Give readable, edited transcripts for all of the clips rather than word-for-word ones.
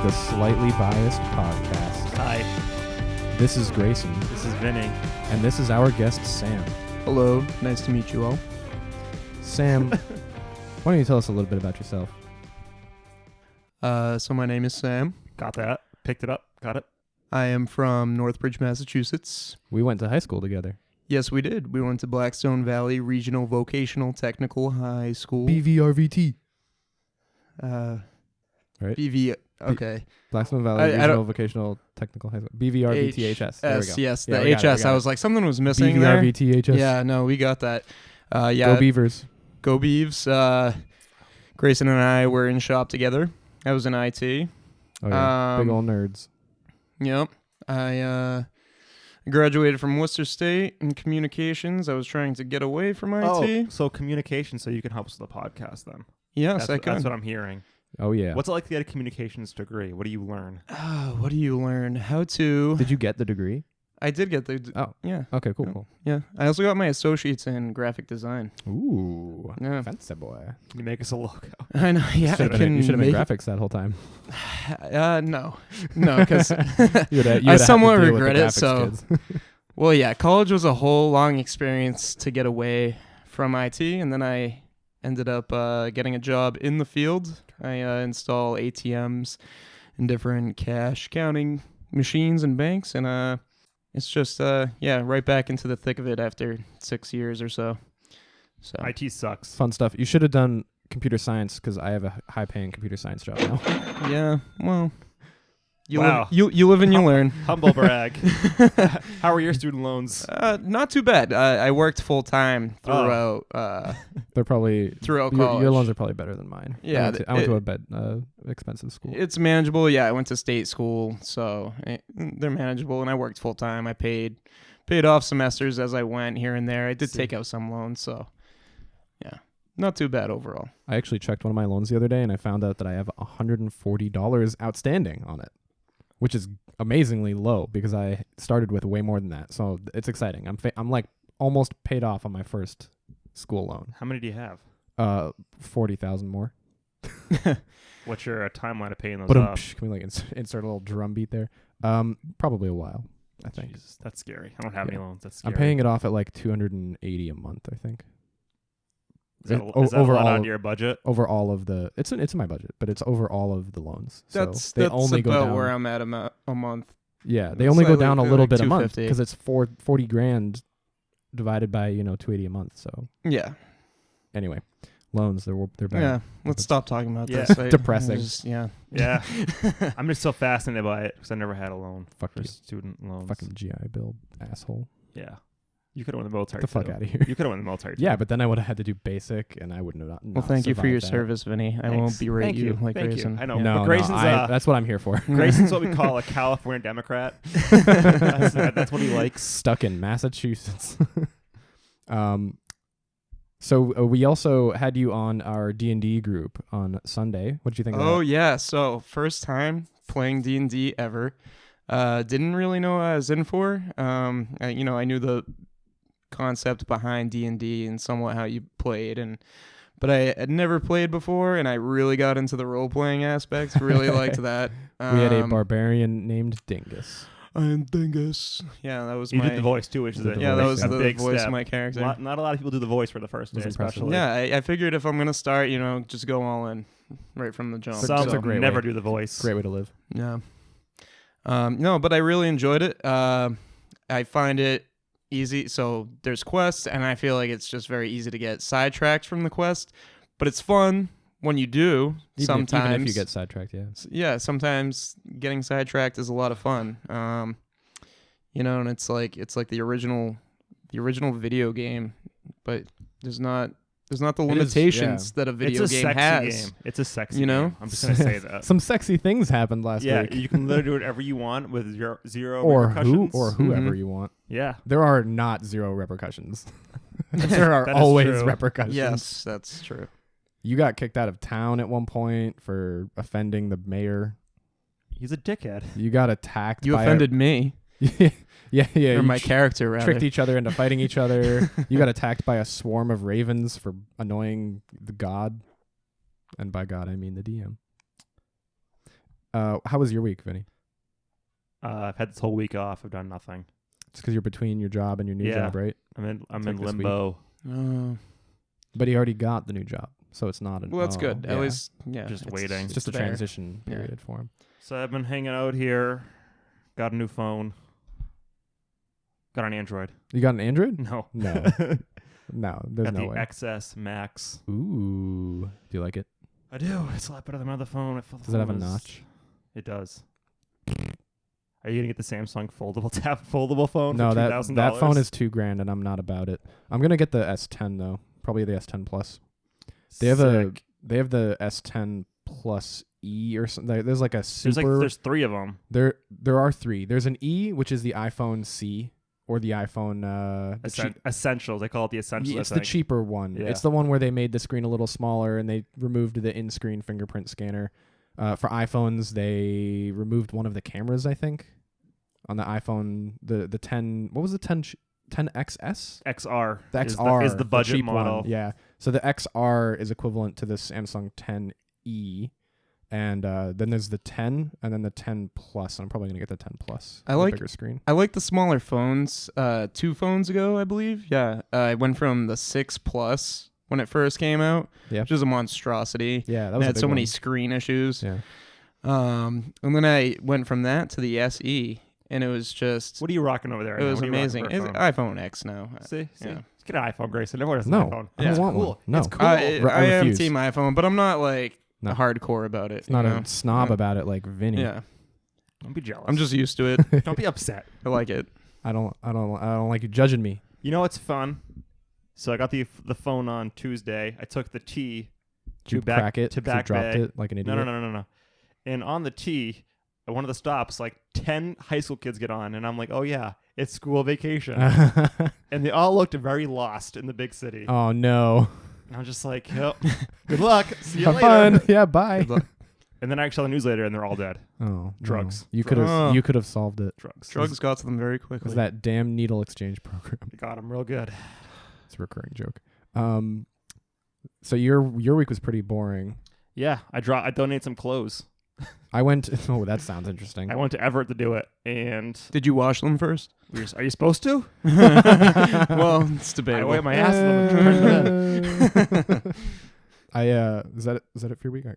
the Slightly Biased Podcast. Hi, This is Grayson, this is Vinny. and this is our guest, Sam. Hello, nice to meet you all. Sam, why don't you tell us a little bit about yourself? So my name is Sam. Got that. Picked it up. Got it. I am from Northbridge, Massachusetts. We went to high school together. Yes, we did. We went to Blackstone Valley Regional Vocational Technical High School. BVRVT. Right? BV. Okay. Blackstone Valley I Regional don't- Vocational Technical High School. BVRVTHS. There we S, go. yes, Yeah, the we got it, HS. we got I it. was like, something was missing there. BVRVTHS. Yeah, no, we got that. Yeah. Go Beavers. Go Beavs. Grayson and I were in shop together. I was in IT. Oh, yeah. Big Um, old nerds. Yep. I graduated from Worcester State in communications. I was trying to get away from IT. Oh, so communication, so you can help us with the podcast then. Yes, I That's could. what I'm hearing. Oh, yeah. What's it like to get a communications degree? What do you learn? What do you learn? How to... Did you get the degree? I did get the... Oh. Yeah. Okay, cool, Yeah. cool. Yeah. I also got my associates in graphic design. Ooh. Yeah. Fancy boy. Can you make us a logo? I know. Yeah, I can You should have been make... graphics that whole time. No, because I somewhat regret it. So, well, yeah, college was a whole long experience to get away from IT, and then I ended up getting a job in the field. I install ATMs and different cash counting machines and banks, and it's just right back into the thick of it after 6 years or so. So IT sucks. Fun stuff. You should have done computer science because I have a high-paying computer science job now. yeah, well, you Wow. you live and you learn. Humble brag. How are your student loans? Not too bad. I worked full time throughout They're probably throughout your college. loans are probably better than mine. Yeah, I went to expensive school. It's manageable. Yeah, I went to state school, so they're manageable. And I worked full time. I paid off semesters as I went here and there. I did take out some loans, so yeah, not too bad overall. I actually checked one of my loans the other day, and I found out that I have $140 outstanding on it, which is amazingly low because I started with way more than that. So it's exciting. I'm like almost paid off on my first school loan. How many do you have? 40,000 more. What's your timeline of paying those But off? can we like insert a little drum beat there? Probably a while, I think. Jesus, that's scary. I don't have Yeah. any loans. That's scary. I'm paying it off at like $280 a month, I think. Is that, o- is that over a lot all out of- of your budget? Over all of the, it's in my budget, but it's over all of the loans. That's so they only go about down. where I'm at a month. Yeah, they only go down a Slightly, little like bit a month 250. because it's 40 grand divided by $280 a month. So Yeah, anyway, loans they're bad. yeah. Let's stop talking about Yeah. this. Depressing. Yeah. Yeah. I'm just so fascinated by it because I never had a loan Fuck for you. student loans. Fucking GI Bill asshole. Yeah. You could have won the military. Get the fuck too. out of here. You could have won the military. Yeah, too. but then I would have had to do basic, and I wouldn't have. Well, thank you for your survived that. service, Vinny. I Thanks. won't berate Thank you like Thank Grayson. You. I know. No, but Grayson's that's what I'm here for. Grayson's what we call a California Democrat. that's what he likes. Stuck in Massachusetts. So we also had you on our D&D group on Sunday. What did you think of Oh that? yeah, so first time playing D&D ever. Didn't really know what I was in for. I knew the concept behind D&D and somewhat how you played, but I had never played before, and I really got into the role-playing aspects. Really liked that. We had a barbarian named Dingus. I'm Dingus. Yeah, that was You my... did the voice too, which is did the Yeah, that was a the big voice step. of my character. Not a lot of people do the voice for the first day, It was impressive. especially. Yeah, I figured if I'm going to start, just go all in right from the jump. Some It's a great never way. do the voice. Great way to live. Yeah. No, but I really enjoyed it. I find it easy. So there's quests, and I feel like it's just very easy to get sidetracked from the quest. But it's fun when you do. Even sometimes, if you get sidetracked, yeah. yeah. Sometimes getting sidetracked is a lot of fun. And it's like the original video game, but there's not the limitations that a video It's a game sexy has. game. It's a sexy You know? game. I'm just going to say that. Some sexy things happened last Yeah, week. you can literally do whatever you want with zero or repercussions. whoever Mhm. you want. Yeah. There are not zero repercussions. There are That is always true. repercussions. Yes, that's true. You got kicked out of town at one point for offending the mayor. He's a dickhead. You got attacked. You by offended me. yeah, yeah. Or you my character, rather. tricked each other into fighting each other. You got attacked by a swarm of ravens for annoying the god. And by God, I mean the DM. How was your week, Vinny? I've had this whole week off. I've done nothing. It's because you're between your job and your new job, right? I'm in like this limbo. But he already got the new job, so it's not. Well, that's good. At least, Just it's waiting. It's just a there. transition period for him. So I've been hanging out here. Got a new phone. Got an Android. You got an Android? No. No. No, there's Got no the way. XS Max. Ooh. Do you like it? I do. It's a lot better than my other phone. Does it have a notch? It does. Are you gonna get the Samsung foldable phone? No, for that $2,000? phone is $2,000, and I'm not about it. I'm gonna get the S10 though. Probably the S10 Plus. They have Sick. They have the S10 Plus E or something. There's like a super. There's 3 of them. There are 3. There's an E, which is the iPhone C or the iPhone. Essentials. They call it the Essentials. It's the cheaper one. Yeah. It's the one where they made the screen a little smaller and they removed the in-screen fingerprint scanner. For iPhones, they removed one of the cameras, I think, on the iPhone. The 10. What was the 10XS? XR. The XR is the budget cheap model. one. Yeah. So the XR is equivalent to the Samsung 10E. And then there's the 10 and then the 10 Plus. I'm probably going to get the 10 Plus. I like bigger screen. I like the smaller phones. 2 phones ago, I believe. Yeah. I went from the 6 Plus when it first came out, Yeah. which was a monstrosity. Yeah, that It was had a big so many one. screen issues. Yeah. And then I went from that to the SE, and it was just What are you rocking over there? it was What are you amazing. rocking It's for a phone? iPhone X now. See? Yeah. Let's get an iPhone, Grayson. Everyone has an No, iPhone. I don't want cool. one. No. It's cool. I am refuse. team iPhone, but I'm not like No. hardcore about it. It's not you know? a snob Yeah. about it like Vinny. Yeah, Don't be jealous. I'm just used to it. Don't be upset. I like it. I don't like you judging me. You know what's fun? So I got the phone on Tuesday. I took the T Did you back crack it? to 'cause you back dropped bay. it like an idiot. No. And on the T, at one of the stops, like 10 high school kids get on, and I'm like, oh yeah, it's school vacation. And they all looked very lost in the big city. Oh no. And I'm just like, yep, good luck. See you Have later. fun. Yeah, bye. Good luck. And then I saw the news later, and they're all dead. Oh, Drugs. No. You could have Oh. you could have solved it. Drugs. Drugs got to them very It quickly. was that damn needle exchange program. They got them real good. It's a recurring joke. So your week was pretty boring. Yeah, I donated some clothes. I went. Oh, that sounds interesting. I went to Everett to do it, and Did you wash them first? are you supposed to? Well, it's I debatable. weigh my ass in them. Is that it for your week? I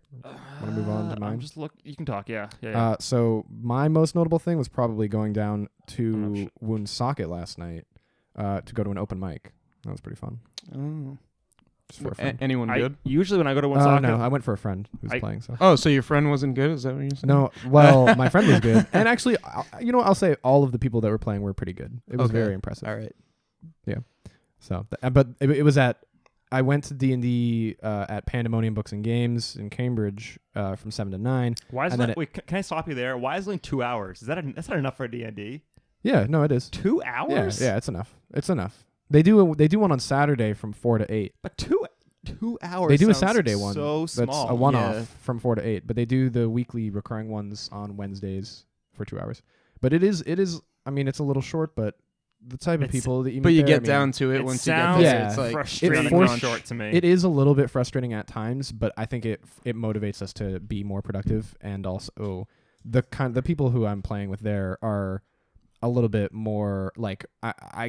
want to move on to mine. I'm just you can talk. Yeah. So my most notable thing was probably going down Oh, to shit. Woonsocket last night to go to an open mic. That was pretty fun. Oh. Just for a friend. Anyone good? Usually when I go to Oh Woonsocket, no, I went for a friend who's I- playing. So Oh, so your friend wasn't good? Is that what you're saying? no, well, my friend was good, and actually, I'll say all of the people that were playing were pretty good. It was Okay. very impressive. All right. So, but it was at. I went to D&D at Pandemonium Books and Games in Cambridge from 7 to 9. why is and then that? Wait, can I stop you there? Why is it only 2 hours? That's not enough for a D&D? Yeah, no, it is. 2 Yeah, hours? yeah, it's enough. It's enough. They do one on Saturday from 4 to 8. But 2 hours. They do a sounds Saturday one. So That's small. a one-off Yeah. from 4 to 8. But they do the weekly recurring ones on Wednesdays for 2 hours. But it is. I mean, it's a little short, but the type of It's- people that you But meet you there, get down to it It once you get sounds there. Yeah. It's like frustrating forced- and short to me. it is a little bit frustrating at times, but I think it motivates us to be more productive, and also the people who I'm playing with there are a little bit more like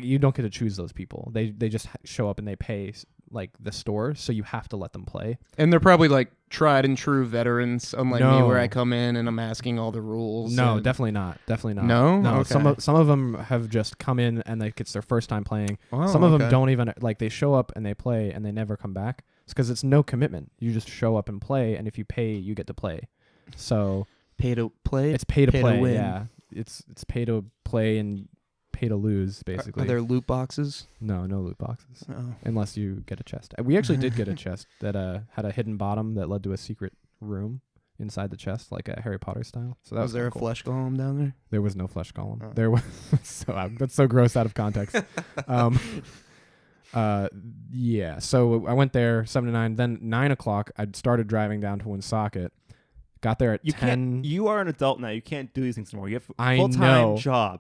you don't get to choose those people. They just show up and they pay like the store, so you have to let them play. And they're probably like tried and true veterans, unlike me, No. where I come in and I'm asking all the rules. No, and- definitely not. Definitely not. No? No. Okay. Some of them have just come in and like it's their first time playing. Oh, Some of them okay. don't even like they show up and they play and they never come back. It's because it's no commitment. You just show up and play, and if you pay, you get to play. So Pay to play. it's pay to Pay to play. win. Yeah, it's pay to play and pay to lose basically. Are there loot boxes? No loot boxes Oh. unless you get a chest. We actually did get a chest that had a hidden bottom that led to a secret room inside the chest, like a Harry Potter style. So that was Was there a kinda cool. flesh golem down there? There was no flesh golem. Oh. There was that's so gross out of context. Yeah. So I went there 7 to 9. Then 9 o'clock, I started driving down to Woonsocket. Got there at You 10. can't. You are an adult now. You can't do these things anymore. You have a I full-time know. job.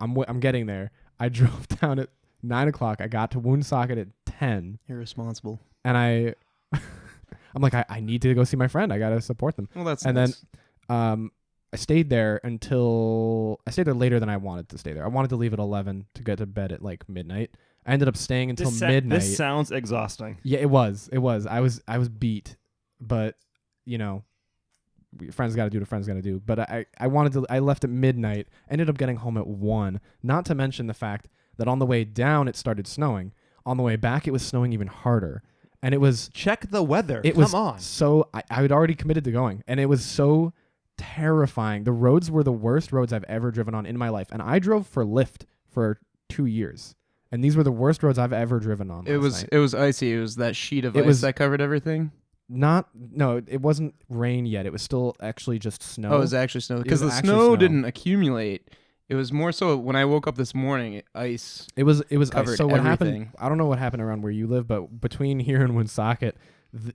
I'm getting there. I drove down at 9 o'clock. I got to Woonsocket at 10, Irresponsible. and I'm like, I need to go see my friend. I gotta support them. Well, that's And nice. I stayed there later than I wanted to stay there. I wanted to leave at 11 to get to bed at like midnight. I ended up staying until midnight. This sounds exhausting. Yeah, it was. I was beat, but you know, friends got to do what friends got to do. But I left at midnight. Ended up getting home at 1. Not to mention the fact that on the way down it started snowing. On the way back it was snowing even harder. And it was check the weather. Come on. So I had already committed to going, and it was so terrifying. The roads were the worst roads I've ever driven on in my life, and I drove for Lyft for 2 years, and these were the worst roads I've ever driven on. It was icy. It was that sheet of ice that covered everything. It wasn't rain yet. It was still actually just snow. Oh, it was actually snow because the snow didn't accumulate. It was more so when I woke up this morning, ice. It was covered ice. So what everything. happened? I don't know what happened around where you live, but between here and Woonsocket,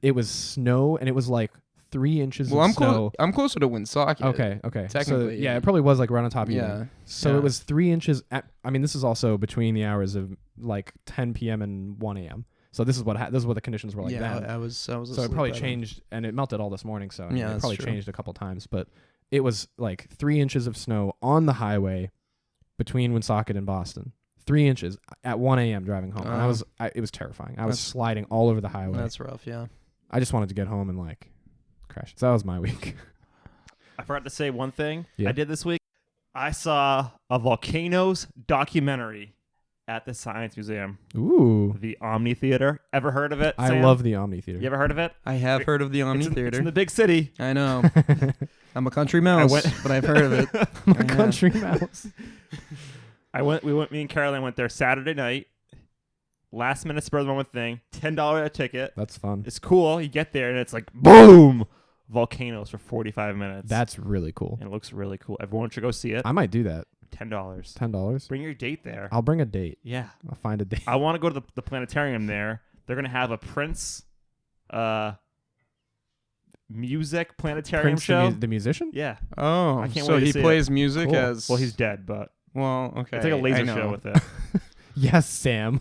it was snow, and it was like 3 inches of snow. I'm closer to Woonsocket. Okay. Technically, so, yeah, it probably was like right on top of you. Yeah. So it was 3 inches. This is also between the hours of like 10 p.m. and 1 a.m. So this is what the conditions were like. Yeah, then. I was. So it probably changed, and it melted all this morning. So yeah, it probably true. changed a couple times, but it was like 3 inches of snow on the highway between Woonsocket and Boston. 3 inches at 1 a.m. driving home. And it was terrifying. I was sliding all over the highway. That's rough. Yeah. I just wanted to get home and like crash. So that was my week. I forgot to say one thing Yeah. I did this week. I saw a volcanoes documentary at the Science Museum. Ooh. The Omni Theater. Ever heard of it, I Sam? love the Omni Theater. You ever heard of it? I have heard of the Omni It's Theater. in the big city. I know. I'm a country mouse, but I've heard of it. I'm a country mouse. Me and Caroline went there Saturday night. Last minute spur of the moment thing. $10 a ticket. That's fun. It's cool. You get there and it's like boom, volcanoes for 45 minutes. That's really cool. And it looks really cool. Everyone should go see it. I might do that. $10. $10. Bring your date there. I'll bring a date. Yeah. I'll find a date. I want to go to the planetarium there. They're gonna have a Prince, music planetarium Prince show. the musician? Yeah. Oh, I can't so wait to he see plays music Cool. as. Well, he's dead, but Well, okay. it's like a I laser know. show with it. Yes, Sam.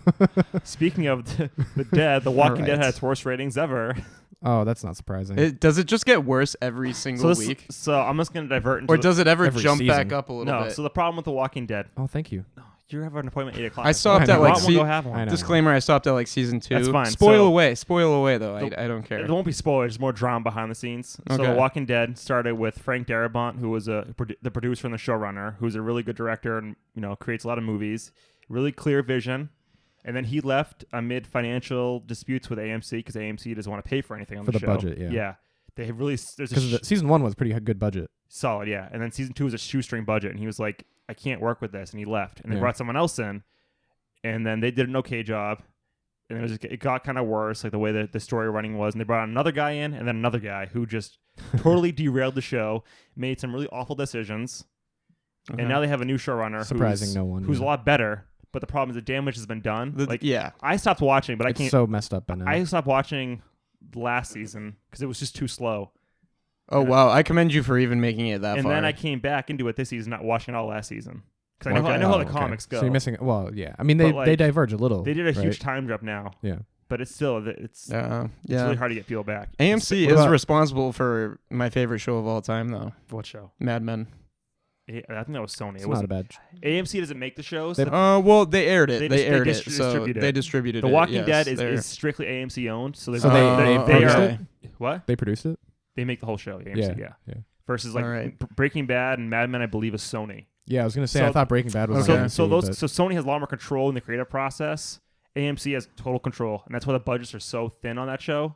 Speaking of the dead, The Walking Dead Alright. had its worst ratings ever. Oh, that's not surprising. Does it just get worse every single week? So I'm just gonna divert into Or does it ever every jump season. back up a little no. bit? So the problem with The Walking Dead. Oh, thank you. You have an appointment at 8:00. I stopped I at know. like We'll go have one. I know. disclaimer. I stopped at like season 2. That's fine. Spoil So- away though. The- I don't care. There won't be spoilers. There's more drama behind the scenes. So Okay. The Walking Dead started with Frank Darabont, who was the producer and the showrunner, who's a really good director and creates a lot of movies. Really clear vision. And then he left amid financial disputes with AMC because AMC doesn't want to pay for anything on For the the show. budget, yeah. Yeah. They have really there's a Because season 1 was pretty good budget. solid, yeah. And then season 2 was a shoestring budget, and he was like, I can't work with this, and he left. And they Yeah. brought someone else in, and then they did an okay job. And it got kind of worse, like the way that the story running was. And they brought another guy in, and then another guy who just totally derailed the show, made some really awful decisions. Okay. And now they have a new showrunner Surprising no one. who's yeah. a lot better. But the problem is the damage has been done. Yeah. I stopped watching, but I It's can't. so messed up by now. I stopped watching last season because it was just too slow. Oh wow! I commend you for even making it that And far. then I came back into it this season, not watching it all last season. Because Okay. I know how the okay. comics go. So you're missing. Well, yeah. I mean, But, they like, diverge a little. They did a right? huge time jump now. Yeah. But it's still it's yeah. really hard to get people back. AMC What is about- responsible for my favorite show of all time, though. What show? Mad Men. I think that was Sony. It's It not was a bad. AMC doesn't make the shows. They- Well, they aired it. They They aired it, distribute so it. they distributed The it. Walking yes, Dead they're- is strictly AMC owned. So So they produced okay. What? They produced it. They make the whole show. AMC, yeah. Yeah. Versus like Alright. Breaking Bad and Mad Men, I believe, is Sony. Yeah, I was gonna say So- I thought Breaking Bad was Okay. on AMC, So but Sony has a lot more control in the creative process. AMC has total control, and that's why the budgets are so thin on that show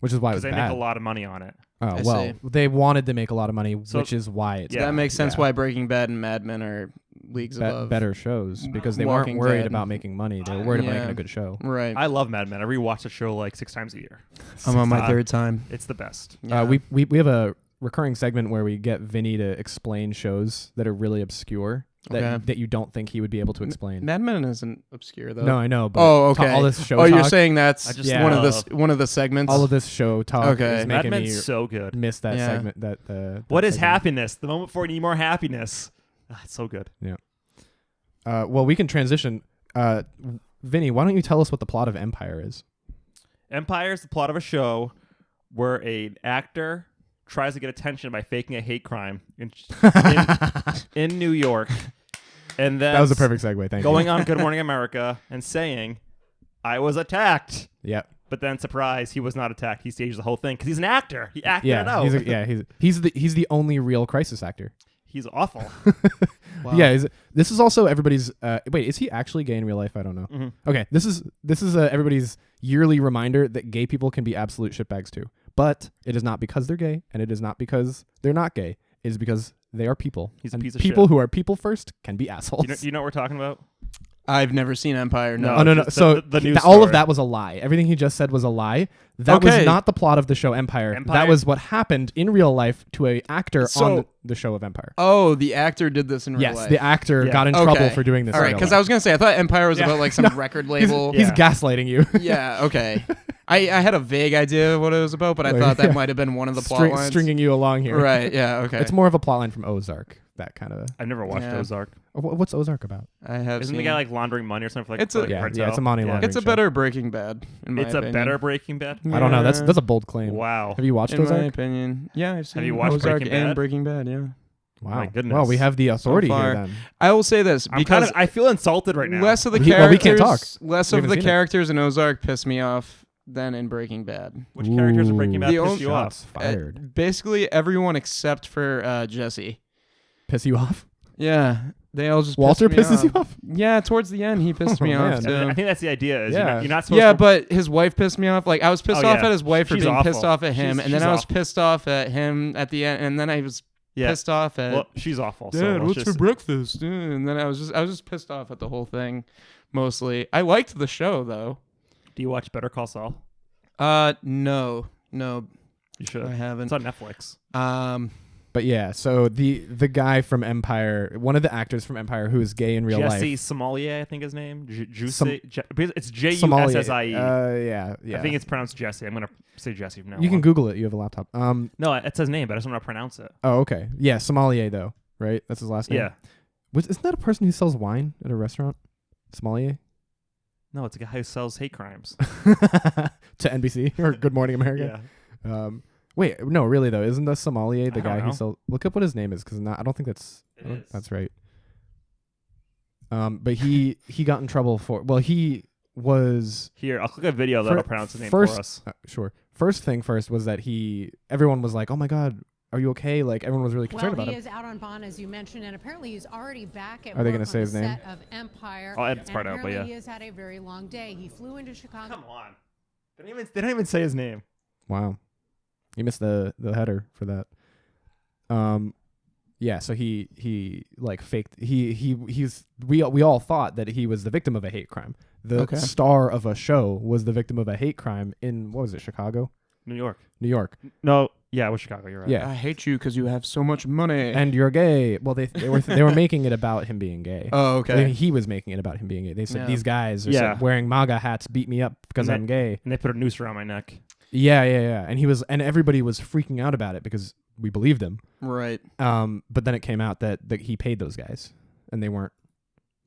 which is why it because was they bad. make a lot of money on it. Oh I well, see. they wanted to make a lot of money, So- which is why it's Yeah. That makes sense Yeah. why Breaking Bad and Mad Men are leagues above. better shows because they Walking weren't worried Dead. about making money. They were worried about Yeah. making a good show. Right. I love Mad Men. I rewatch the show like 6 times a year. I'm on my Uh, third time. It's the best. Yeah. We have a recurring segment where we get Vinny to explain shows that are really obscure Okay. that you don't think he would be able to explain. Mad Men isn't obscure though. No, I know. But Oh, okay. all this show Oh, you're talk, saying that's I just Yeah. one of the segments. all of this show talk Okay. is Mad making me Men's so good. miss that Yeah. segment. What is segment. happiness? The moment before you need more happiness. It's so good. Well, we can transition. Vinny, why don't you tell us what the plot of Empire is? Empire is the plot of a show where an actor tries to get attention by faking a hate crime in New York, and then That was a perfect segue. Thank going you. on Good Morning America and saying, "I was attacked." Yep. But then, surprise, he was not attacked. He staged the whole thing because he's an actor. He acted it out. He's the only real crisis actor. He's awful. Wow. Yeah, this is also everybody's. Wait, is he actually gay in real life? I don't know. Mm-hmm. Okay, this is everybody's yearly reminder that gay people can be absolute shitbags too. But it is not because they're gay, and it is not because they're not gay. It is because they are people. He's a and piece of people shit. who are people first can be assholes. You know what we're talking about? I've never seen Empire. No. Oh no! just So the news all of story. that was a lie. Everything he just said was a lie. That was Okay. not the plot of the show Empire. That was what happened in real life to a actor on the show of Empire. Oh, the actor did this in real Yes, life. the actor Yeah. got in trouble for doing this. All in right, real because life. I was gonna say I thought Empire was Yeah. about like some record label. He's Yeah. gaslighting you. Yeah. Okay. I had a vague idea of what it was about, but I Like, thought that yeah. might have been one of the plot lines. Stringing you along here. Right. Yeah. Okay. It's more of a plot line from Ozark. That kind of. I've never watched Yeah. Ozark. What's Ozark about? I have Isn't seen. the guy like laundering money or something for, like It's for, a- like, Yeah, cartel? it's a money laundering. It's a show. better Breaking Bad. In my It's opinion. a better Breaking Bad. I don't know. That's Yeah. a bold claim. Wow. Have you watched In my Ozark? opinion. Yeah, I've seen you watched Ozark Breaking and Bad? Breaking Bad. Yeah. Wow. My goodness. Well, we have the authority far. here then. I will say this because I feel insulted right now. less of the We characters, can't talk. less We of haven't the seen it. characters in Ozark piss me off than in Breaking Bad. Which characters in Breaking Bad The pissed only- you off? Shots fired. Basically, everyone except for Jesse. Piss you off? Yeah, they all just Walter pissed me pisses you off? Yeah, towards the end, he pissed me Oh, off man. I too. think that's the idea. Is Yeah. you're not supposed Yeah, to. but his wife pissed me off. Like I was pissed Oh, off yeah. at his wife for She's being awful. pissed off at him, and then She's I was awful. pissed off at him at the end, and then I was yeah. pissed off at Well, she's awful. So Dad, let's what's just, for breakfast? And then I was just pissed off at the whole thing. Mostly, I liked the show though. Do you watch Better Call Saul? No, You should. I haven't. It's on Netflix. But yeah, so the guy from Empire, one of the actors from Empire who is gay in real Jesse life. Sommelier, I think his name. Som- It's Jussie. Yeah. I think it's pronounced Jesse. I'm gonna say Jesse from now You can on. Google it. You have a laptop. No, it's his name, but I just want to pronounce it. Oh, okay. Yeah, sommelier though, right? That's his last name. Yeah. Isn't that a person who sells wine at a restaurant? Sommelier? No, it's a guy who sells hate crimes. To NBC or Good Morning America. Yeah. Wait, no, really though, isn't the sommelier the I guy don't who know. sells? Look up what his name is, because I don't think that's It is. that's right. But he got in trouble for. Well, he was Here, I'll click a video that'll pronounce his name first, for us. Sure. First thing first was that everyone was like, "Oh my God, are you okay?" Like everyone was really concerned Well, about he him. is out on bond, as you mentioned, and apparently he's already back at Are they work gonna on say the his name? set of Empire. I'll edit this and part out, but apparently yeah. he has had a very long day. He flew into Chicago. Come on. They don't even say his name. Wow, you missed the header for that. Yeah. So he like faked. We all thought that he was the victim of a hate crime. The Okay. star of a show was the victim of a hate crime in what was it? Chicago, New York. New York. No, yeah, it was Chicago. You're right. Yeah. I hate you because you have so much money. And you're gay. Well, they were making it about him being gay. Oh, okay. He was making it about him being gay. They said Yeah. these guys are Yeah. wearing MAGA hats, beat me up because And I'm gay. And they put a noose around my neck. Yeah. And everybody was freaking out about it because we believed him. Right. But then it came out that he paid those guys, and they weren't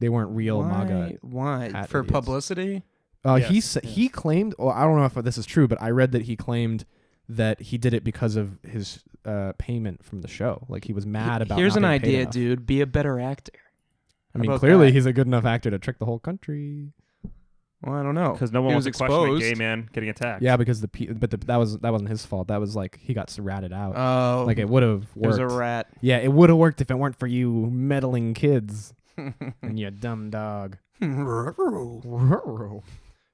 real MAGA. Why? hat For idiots. publicity? Yes. He claimed. Well, I don't know if this is true, but I read that he claimed that he did it because of his payment from the show. Like he was mad about. Here's not an being paid idea, enough. dude. Be a better actor. I mean, about clearly that? he's a good enough actor to trick the whole country. Well, I don't know. Because no one He wants was to question a exposed. gay man getting attacked. Yeah, because that wasn't his fault. That was like he got ratted out. Oh, Like it would have it was worked. a rat. Yeah, it would have worked if it weren't for you meddling kids and you dumb dog.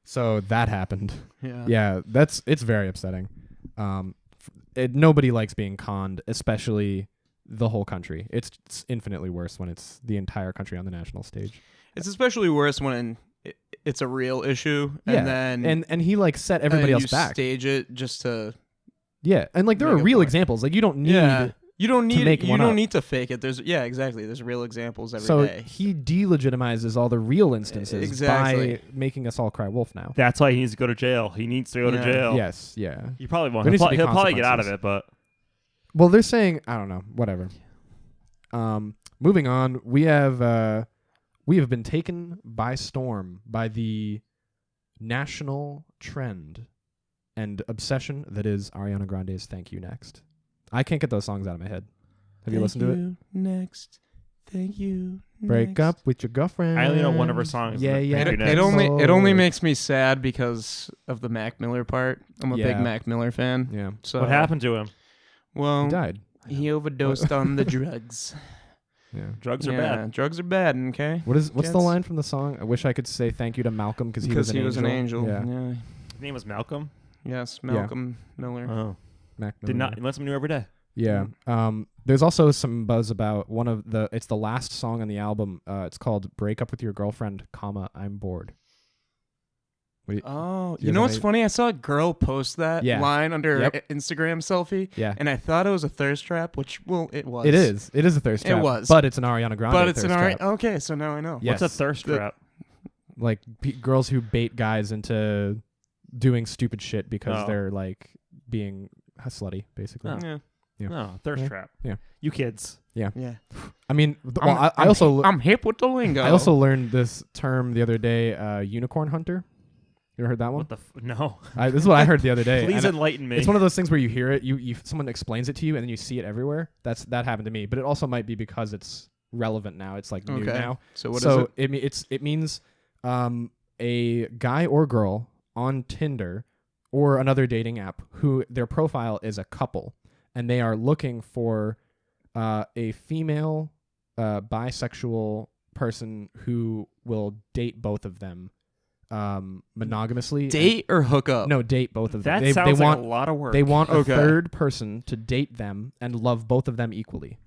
So that happened. Yeah, it's very upsetting. Nobody likes being conned, especially the whole country. It's infinitely worse when it's the entire country on the national stage. It's especially worse when it's a real issue, Yeah, and then and he like set everybody else you back. stage it just to. Yeah, and like there are Make a real point. examples. Like you don't need. Yeah. You don't need make you one don't up. need to fake it. Exactly. There's real examples every So day. he delegitimizes all the real instances Exactly. by making us all cry wolf now. That's why he needs to go to jail. He needs to go to Yeah. jail. Yes, yeah. He probably won't. There He'll, needs to be he'll probably get out of consequences. it, but Well, they're saying I don't know. Whatever. Moving on, we have been taken by storm by the national trend and obsession that is Ariana Grande's "Thank You Next." I can't get those songs out of my head. Have you listened to it? Next. Thank you. Break next. up with your girlfriend. I only know one of her songs. Yeah, yeah. Thank you, It next. only makes me sad because of the Mac Miller part. I'm a big Yeah. Mac Miller fan. Yeah. So What happened to him? Well, He died. he overdosed on the drugs. Yeah. Drugs are Yeah, bad. drugs are bad. Okay. What's the Kids. line from the song? I wish I could say thank you to Malcolm because he was an angel. Yeah. His name was Malcolm. Yes, Malcolm Miller. Oh, Mac did Miller. not. He learned something new every day. Yeah. There's also some buzz about it's the last song on the album. It's called Break Up With Your Girlfriend, I'm bored. Oh, you you know have what's any- funny? I saw a girl post that Yeah. line under Yep. a Instagram selfie, Yeah. and I thought it was a thirst trap, which, well, it was. It is. It is a thirst It trap. was. But it's an Ariana Grande But it's thirst an trap. Okay, so now I know. Yes. What's a thirst trap? Like girls who bait guys into doing stupid shit because Oh. they're like being slutty, basically. Oh. Yeah. Yeah. No, thirst Yeah. trap. Yeah. You kids. Yeah. I mean, I also I'm hip with the lingo. I also learned this term the other day, unicorn hunter. You ever heard that one? What the no? This is what I heard the other day. Please and enlighten me. it's one of those things where you hear it, someone explains it to you, and then you see it everywhere. That happened to me, but it also might be because it's relevant now. It's like new Okay. now. So what is it? It means a guy or girl on Tinder or another dating app who their profile is a couple, and they are looking for a female bisexual person who will date both of them monogamously. Date or hook up? No, date both of them. that They sounds want like a lot of work. they want a Okay. third person to date them and love both of them equally.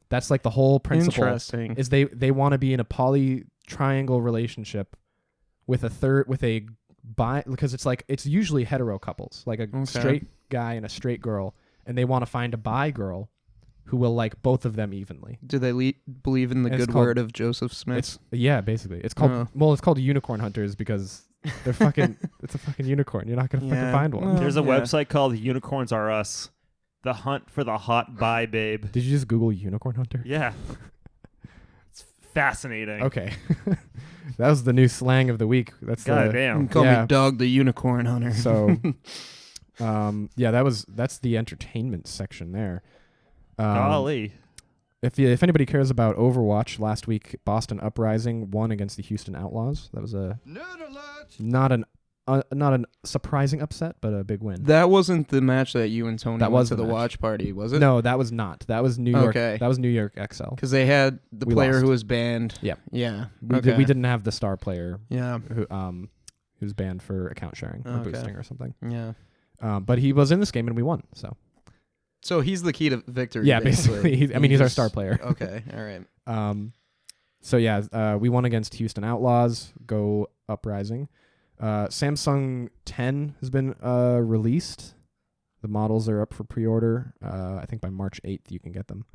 That's like the whole principle. Interesting. Is they want to be in a poly triangle relationship with a bi, because it's usually hetero couples, like a straight guy and a straight girl, and they want to find a bi girl who will like both of them evenly. Do they believe in the And it's good called- word of Joseph Smith? Basically. It's called it's called unicorn hunters because they're fucking it's a fucking unicorn. You're not going to fucking Yeah. find one. Well, There's a yeah. website called Unicorns Are Us. The hunt for the hot bi babe. Did you just Google unicorn hunter? Yeah. It's fascinating. Okay. That was the new slang of the week. That's God You can damn. call Yeah. me Dog the Unicorn Hunter. So that's the entertainment section there. Golly. If anybody cares about Overwatch, last week Boston Uprising won against the Houston Outlaws. That was not an surprising upset, but a big win. That wasn't the match that you and Tony That went was to the the match. watch party, was it? No, that was not. That was New York. Okay. That was New York XL. Because they had the We player lost. who was banned. Yeah. Yeah. We didn't have the star player Yeah. who's banned for account sharing or Okay. boosting or something. Yeah. But he was in this game and we won. So he's the key to victory. yeah, basically, he's our just- star player. Okay. All right. We won against Houston Outlaws. Go Uprising. Samsung 10 has been released. The models are up for pre-order. I think by March 8th you can get them.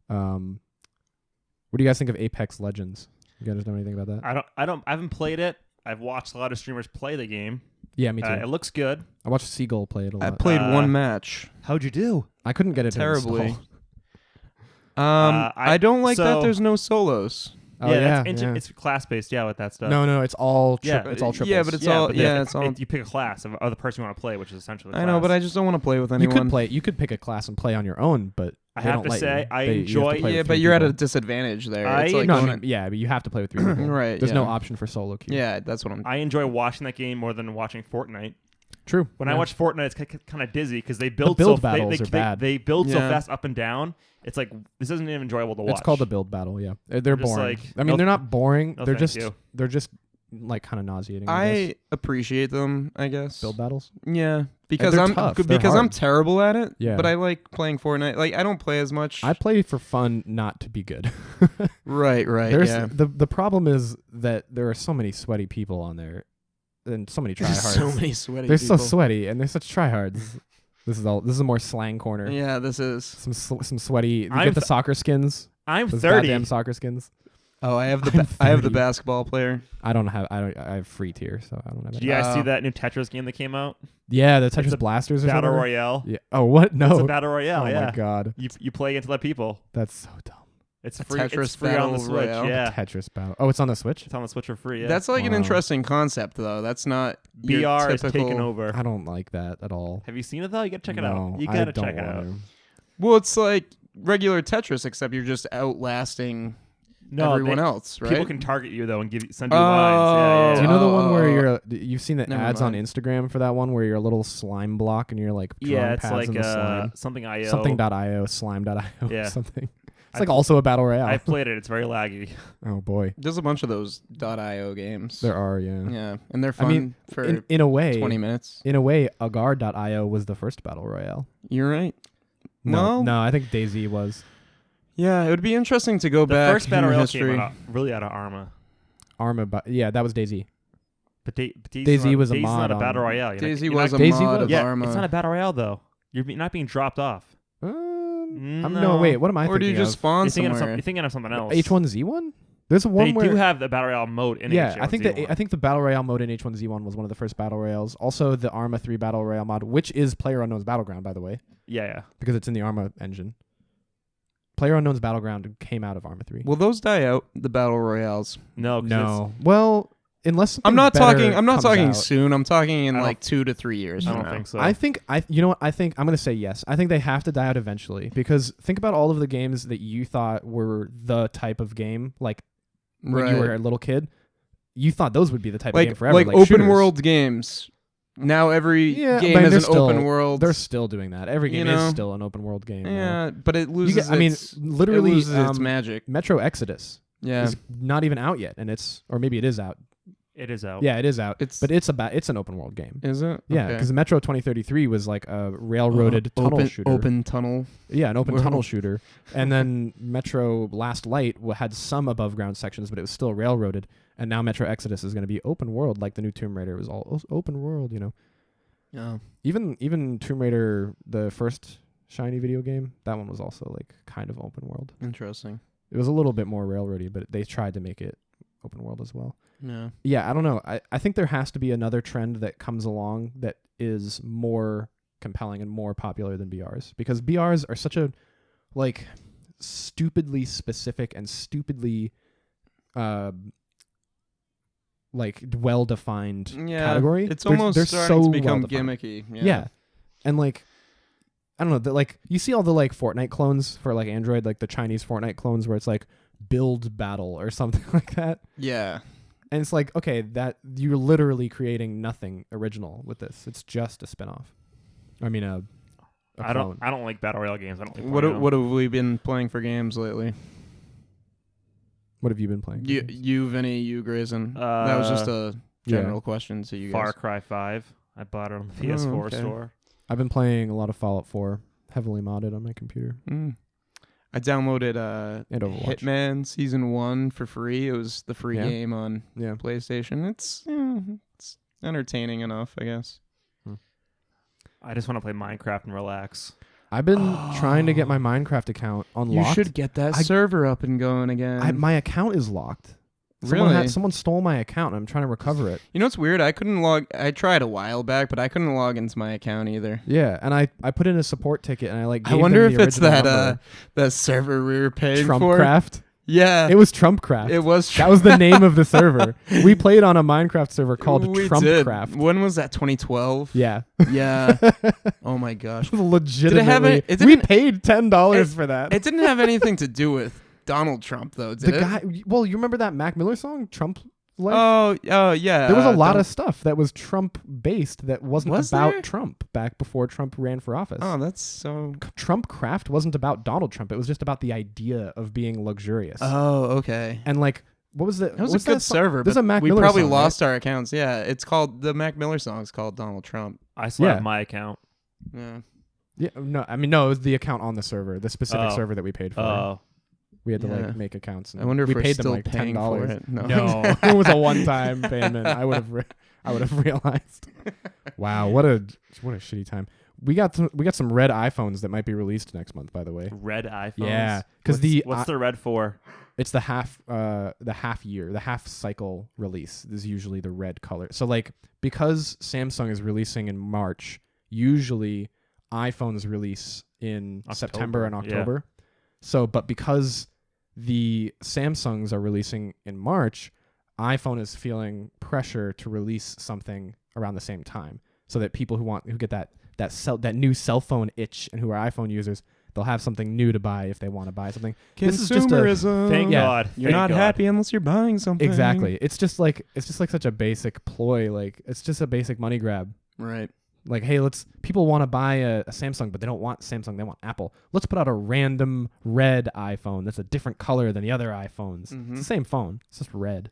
What do you guys think of Apex Legends? You guys know anything about that? I haven't played it. I've watched a lot of streamers play the game. Yeah, me too. It looks good. I watched Seagull play it a lot. I played one match. How'd you do? I couldn't get it to Terribly. install. I don't like that so- there's no solos. Oh, yeah, it's class based. Yeah, with that stuff. No, it's all Yeah. it's all triples. Yeah, but it's all. but Yeah, then it's all. you pick a class of the person you want to play, which is essentially. The I know, class. but I just don't want to play with you anyone. could pick a class and play on your own, but I they have don't to let say, you. I You have to enjoy- play Yeah, with but three you're at a people. disadvantage there. I- It's like No, I going mean, yeah, but you have to play with three people. Right. There's yeah. no option for solo queue. Yeah, that's what I'm. I enjoy watching that game more than watching Fortnite. True. When Yeah. I watch Fortnite, it's kind of dizzy because they build build so battles are bad. They build so Yeah. fast up and down. It's like this isn't even enjoyable to watch. It's called the build battle. Yeah, they're just boring. like, I mean, no- they're not boring. no they're thank just you. they're just like kind of nauseating. I guess. I appreciate them. I guess. Build battles. Yeah, because they're I'm tough. They're because I'm hard. terrible at it. Yeah. But I like playing Fortnite. Like I don't play as much. I play for fun, not to be good. Right. There's Yeah. the problem is that there are so many sweaty people on there, and so many tryhards. so many sweaty. They're people. so sweaty, and they're such tryhards. This is a more slang corner. Yeah, this is. Some sweaty. You I'm get the soccer skins. I'm Those 30. goddamn soccer skins. Oh, I have the I'm I have the 30. basketball player. I have free tier, so I don't have Did it. you guys see Oh. that new Tetris game that came out? Yeah, the Tetris a Blasters or Battle something. Royale. Yeah. Oh, what? No. It's a battle royale. oh yeah. my god, You play against other people. that's so dumb. It's A free. Tetris It's free on the Battle Switch. Royale. Yeah. Tetris battle. Oh, it's on the Switch. It's on the Switch for free. Yeah. That's like an Wow. interesting concept, though. That's not your BR is typical. taking over. I don't like that at all. Have you seen it though? You gotta check it No, out. You I gotta don't check it out. want Well, it's like regular Tetris, except you're just outlasting everyone else, right? People can target you though and send you lines. Yeah. Do you know the one where you've seen the Never ads mind. on Instagram for that one where you're a little slime block and you're like drawing it's paths like in the slime. something.io. Something.io, slime.io, Yeah. something. It's like also a battle royale. I played it. It's very laggy. Oh boy, There's a bunch of those .io games. there are, yeah. Yeah, and they're fun I mean, for in a way, 20 minutes. in a way, Agar.io was the first battle royale. You're right. No? no, I think DayZ was. Yeah, it would be interesting to go The back first in battle royale history. came out really out of Arma. Arma, yeah, that was DayZ. But DayZ was a DayZ's mod not a on- battle royale. DayZ You're was a not, DayZ mod was. of yeah, Arma. it's not a battle royale though. You're not being dropped off. No, wait, what am I or do thinking you just of? spawn You're thinking, somewhere? you're thinking of something else. H1Z1? There's one They where do have the battle royale mode in yeah, H1Z1. I think the battle royale mode in H1Z1 was one of the first battle royales. Also, the Arma 3 battle royale mod, which is PlayerUnknown's Battleground, by the way, Yeah. because it's in the Arma engine. PlayerUnknown's Battleground came out of Arma 3. Will those die out? The battle royales. No. 'Cause No, well, unless I'm not something talking. better I'm not comes talking out. soon. I'm talking in I don't- like 2 to 3 years. I from don't now. think so. I think you know what I think I'm gonna say yes. I think they have to die out eventually because think about all of the games that you thought were the type of game like when you were a little kid. You thought those would be the type of game like forever, like like open shooters. world games. Now every Yeah, game but is they're an still- open world. They're still doing that. Every You game know? is still an open world game. yeah, but it You loses. get, I mean, literally, it loses its magic. Metro Exodus Yeah, is not even out yet, and or maybe it is out. it is out. Yeah, it is out. It's- But it's an open world game. is it? Yeah, Okay. because Metro 2033 was like a railroaded tunnel open, shooter. Open tunnel. Yeah, an open World. tunnel shooter. And then Metro Last Light had some above ground sections, but it was still railroaded. And now Metro Exodus is going to be open world, like the new Tomb Raider was all open world. You know, Yeah. even Tomb Raider, the first shiny video game, that one was also like kind of open world. Interesting. It was a little bit more railroady, but they tried to make it open world as well. Yeah. Yeah, I don't know. I think there has to be another trend that comes along that is more compelling and more popular than BRs because BRs are such a like stupidly specific and stupidly like well-defined category. It's They're almost starting so to become well-defined. gimmicky. Yeah. And like I don't know, like you see all the like Fortnite clones for like Android, like the Chinese Fortnite clones where it's like build battle or something like that. Yeah. And it's like, okay, that you're literally creating nothing original with this. It's just a spin-off. I mean, a clone. I don't like battle royale games. I don't like What playing them. what have we been playing for games lately? What have you been playing? You, Vinny, you, Grayson. That was just a general Yeah. question to you Far guys. Cry 5. I bought it on the PS4 okay. store. I've been playing a lot of Fallout 4, heavily modded on my computer, I downloaded and Overwatch. Hitman Season 1 for free. It was the free Yeah. game on Yeah. PlayStation. It's entertaining enough, I guess. I just want to play Minecraft and relax. I've been trying to get my Minecraft account unlocked. You should get that I- server up and going again. My account is locked. Really? Someone stole my account, and I'm trying to recover it. You know what's weird? I couldn't log. I tried a while back, but I couldn't log into my account either. Yeah, and I put in a support ticket, and I like. I gave wonder them if the it's original that number. that server we were paying for. Trumpcraft. Yeah, It was Trumpcraft. it was. That was the name of the server. We played on a Minecraft server called We did. Trumpcraft. When was that? 2012. Yeah. Yeah. Oh my gosh. Legitimately. it We didn't- paid $10 for that. It didn't have anything to do with Donald Trump, though, did the it? guy. Well, you remember that Mac Miller song, Trump Life? Oh yeah. There was a lot Don- of stuff that was Trump based that wasn't Was about there? Trump back before Trump ran for office. Oh, that's so. Trumpcraft wasn't about Donald Trump. It was just about the idea of being luxurious. Oh, okay. And like, what was the? It was what's a good that song? server, There's but a Mac we Miller probably song, lost our accounts. Yeah, it's called the Mac Miller song's called Donald Trump. I still Yeah. have my account. Yeah. Right? Yeah, no, I mean no, it was the account on the server, the specific Oh. server that we paid for. Oh. We had to Yeah. like make accounts. And I wonder if we we're paid still them like paying for $10. it. No. No, it was a one-time payment. I would have realized. Wow, what a shitty time. We got some red iPhones that might be released next month. By the way, Red iPhones. Yeah, 'cause what's the red for? it's the half cycle release. This is usually the red color. So like because Samsung is releasing in March, usually iPhones release in September and yeah. October. So, but because the Samsungs are releasing in March, iPhone is feeling pressure to release something around the same time, so that people who get that new cell phone itch and who are iPhone users, They'll have something new to buy if they want to buy something. This is just Consumerism. Thank Yeah. God. You're Thank not God. happy unless you're buying something. Exactly. It's just like such a basic ploy. Like it's just a basic money grab. Right. Like, hey, people want to buy a Samsung, but they don't want Samsung. They want Apple. Let's put out a random red iPhone that's a different color than the other iPhones. Mhm. It's the same phone. It's just red.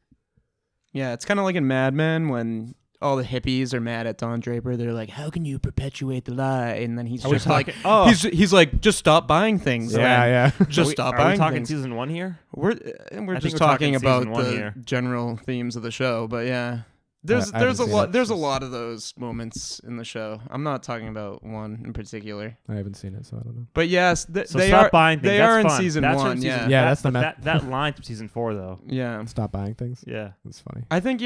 Yeah, it's kind of like in Mad Men when all the hippies are mad at Don Draper. They're like, "How can you perpetuate the lie?" And then he's just like, oh, he's like, "Just stop buying things." Yeah. Just stop Are we buying talking things. season 1 here? We're I think just we're talking talking about season one the here. general themes of the show, but yeah. There's I haven't seen it. there's a lot of those moments in the show. I'm not talking about one in particular. I haven't seen it, so I don't know. But yes, So they stop are buying things. they That's are in fun. season That's from 1, season- yeah. Yeah, that's the that line from season 4 though. Yeah. Stop buying things. Yeah. That's funny. I think